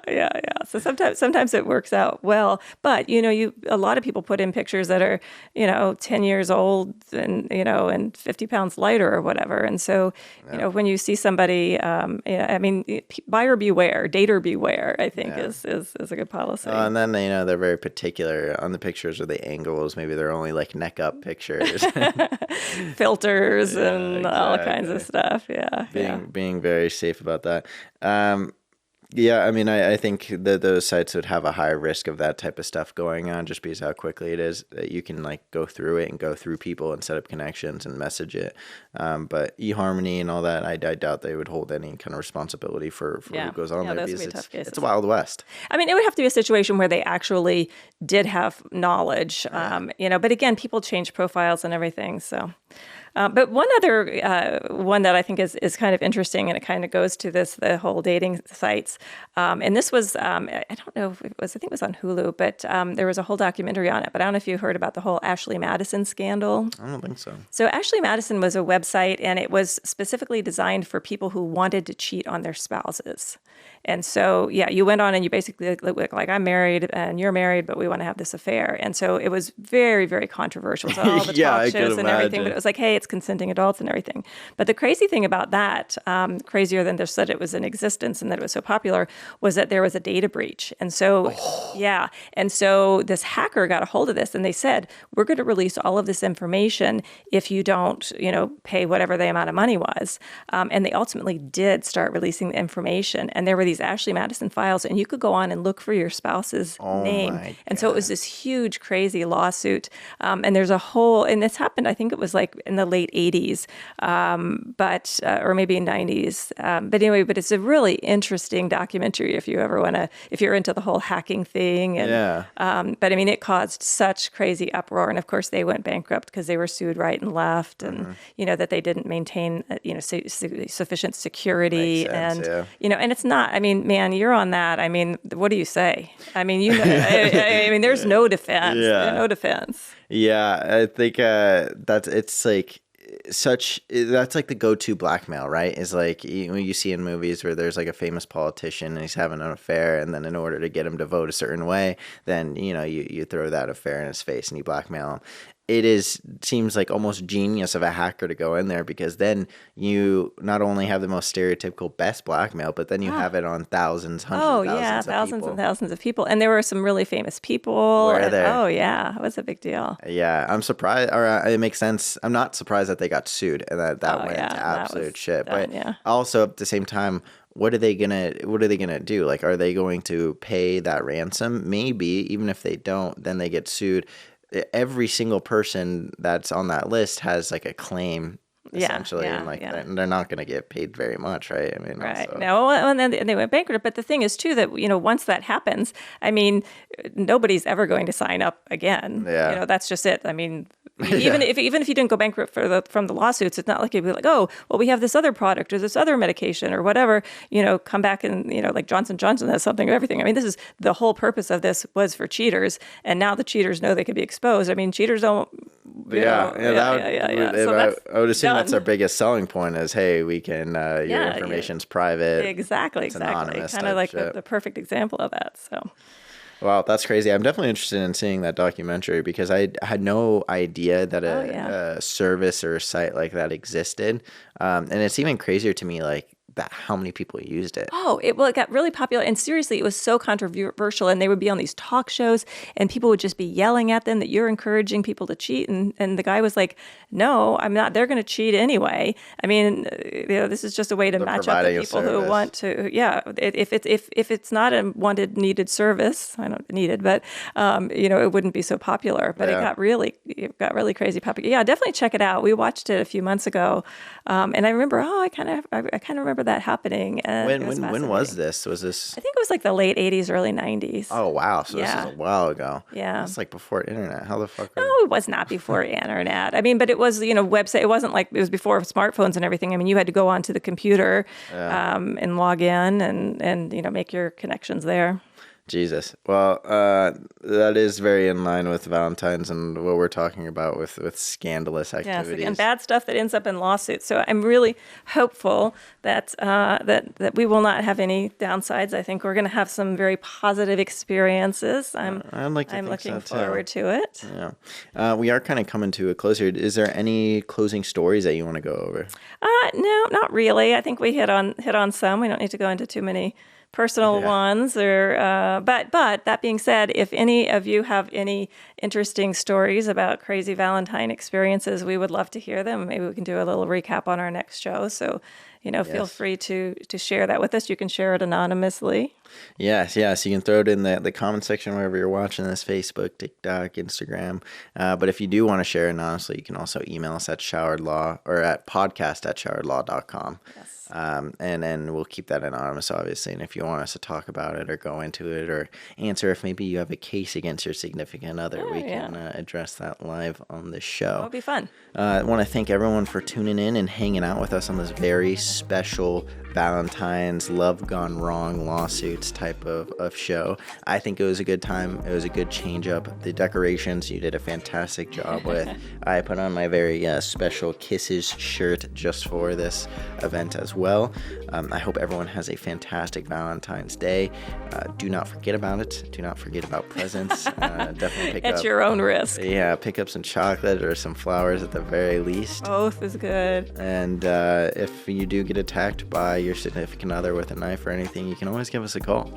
S1: So sometimes it works out well, but you know, a lot of people put in pictures that are 10 years old and and 50 pounds lighter or whatever, and so when you see somebody, I mean, buyer beware, dater beware. I think is a good policy.
S2: And then they're very particular on the pictures or the angles. Maybe they're only like neck up pictures,
S1: filters, and all kinds of stuff.
S2: Being very safe about that. I mean, I think that those sites would have a higher risk of that type of stuff going on, just because how quickly it is that you can like go through it and go through people and set up connections and message it. But eHarmony and all that, I doubt they would hold any kind of responsibility for who goes on there, because it's a Wild West.
S1: I mean, it would have to be a situation where they actually did have knowledge, but again, people change profiles and everything, so... But one other one that I think is kind of interesting, and it kind of goes to the whole dating sites. And this was, I don't know if it was, I think it was on Hulu, but there was a whole documentary on it. But I don't know if you heard about the whole Ashley Madison scandal.
S2: I don't think so.
S1: So Ashley Madison was a website, and it was specifically designed for people who wanted to cheat on their spouses. And so, you went on and you basically like, I'm married and you're married, but we want to have this affair. And so it was very, very controversial. It was all the talk shows and everything, but it was like, hey, it's consenting adults and everything. But the crazy thing about that, crazier than just that it was in existence and that it was so popular, was that there was a data breach. And so, and so this hacker got a hold of this, and they said, we're going to release all of this information if you don't, pay whatever the amount of money was. And they ultimately did start releasing the information. And there were these Ashley Madison files, and you could go on and look for your spouse's name. And so it was this huge, crazy lawsuit. And there's a whole, and this happened, I think it was like in the late 80s, or maybe 90s. But anyway, but it's a really interesting documentary if you ever want to, if you're into the whole hacking thing. And, but I mean, it caused such crazy uproar. And of course, they went bankrupt because they were sued right and left, and, that they didn't maintain, sufficient security. And it's not, I mean, man, you're on that. I mean, what do you say? I mean, I mean, there's no defense. No defense.
S2: Yeah, I think that's like that's like the go-to blackmail, right? Is like when you see in movies where there's like a famous politician and he's having an affair, and then in order to get him to vote a certain way, then you throw that affair in his face and you blackmail him. It seems like almost genius of a hacker to go in there, because then you not only have the most stereotypical best blackmail, but then you have it on thousands, hundreds of thousands of
S1: thousands
S2: people.
S1: and thousands of people. And there were some really famous people.
S2: Were there?
S1: Oh, yeah. It was a big deal.
S2: Yeah, I'm surprised, or it makes sense. I'm not surprised that they got sued and that went into absolute shit. But also at the same time, what are they gonna do? Like, are they going to pay that ransom? Maybe. Even if they don't, then they get sued. Every single person that's on that list has like a claim essentially. And like, they're not going to get paid very much, right? I mean,
S1: right.
S2: Also.
S1: No, and then they went bankrupt. But the thing is, too, that, once that happens, I mean, nobody's ever going to sign up again.
S2: Yeah.
S1: That's just it. I mean, even if you didn't go bankrupt from the lawsuits, it's not like you'd be like, oh, well, we have this other product or this other medication or whatever, come back and, like Johnson & Johnson has something of everything. I mean, this is the whole purpose of this was for cheaters. And now the cheaters know they could be exposed. I mean, cheaters don't.
S2: I would assume that's our biggest selling point is, hey, we can, your information's private.
S1: Exactly.
S2: Anonymous.
S1: Kind of like the perfect example of that. So.
S2: Wow, that's crazy. I'm definitely interested in seeing that documentary because I had no idea that a service or a site like that existed. And it's even crazier to me, like, that how many people used it.
S1: Oh, it got really popular. And seriously, it was so controversial. And they would be on these talk shows and people would just be yelling at them that you're encouraging people to cheat. And the guy was like, no, I'm not. They're going to cheat anyway. I mean, this is just a way to match up the people who want to. Yeah. If it's not a wanted, needed service, I don't need it, but, it wouldn't be so popular. But it got really crazy popular. Yeah, definitely check it out. We watched it a few months ago. And I remember, I kind of remember that happening.
S2: When was this? Was this?
S1: I think it was like the late 80s, early 90s.
S2: Oh, wow. So this is a while ago.
S1: Yeah.
S2: That's like before internet. How the fuck?
S1: No, it was not before internet. I mean, but it was, website. It wasn't like it was before smartphones and everything. I mean, you had to go onto the computer and log in and make your connections there.
S2: Jesus. Well, that is very in line with Valentine's and what we're talking about with scandalous activities.
S1: Yes, and bad stuff that ends up in lawsuits. So I'm really hopeful that that we will not have any downsides. I think we're going to have some very positive experiences. I'm looking forward to it.
S2: Yeah. We are kind of coming to a close here. Is there any closing stories that you want to go over?
S1: No, not really. I think we hit on some. We don't need to go into too many personal ones but that being said, if any of you have any interesting stories about crazy Valentine experiences, we would love to hear them. Maybe we can do a little recap on our next show. So, feel free to share that with us. You can share it anonymously.
S2: Yes. You can throw it in the comment section wherever you're watching this, Facebook, TikTok, Instagram. But if you do want to share it anonymously, you can also email us at showeredlaw or at podcast@showeredlaw.com.
S1: Yes.
S2: And then we'll keep that anonymous, obviously. And if you want us to talk about it or go into it or answer if maybe you have a case against your significant other, we can address that live on the show.
S1: That'll be fun.
S2: I want to thank everyone for tuning in and hanging out with us on this very special Valentine's Love Gone Wrong lawsuits type of show. I think it was a good time. It was a good change up. The decorations you did a fantastic job with. I put on my very special Kisses shirt just for this event as well. I hope everyone has a fantastic Valentine's Day. Do not forget about it. Do not forget about presents. Definitely pick up.
S1: At your own risk.
S2: Yeah, pick up some chocolate or some flowers at the very least.
S1: Both is good.
S2: And if you do get attacked by your significant other with a knife or anything, you can always give us a call.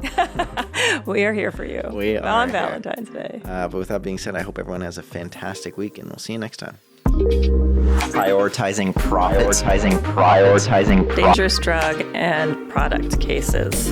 S1: We are here for you.
S2: We are
S1: on Valentine's Day.
S2: But with that being said, I hope everyone has a fantastic week, and we'll see you next time. Prioritizing profits. Prioritizing
S1: dangerous drug and product cases.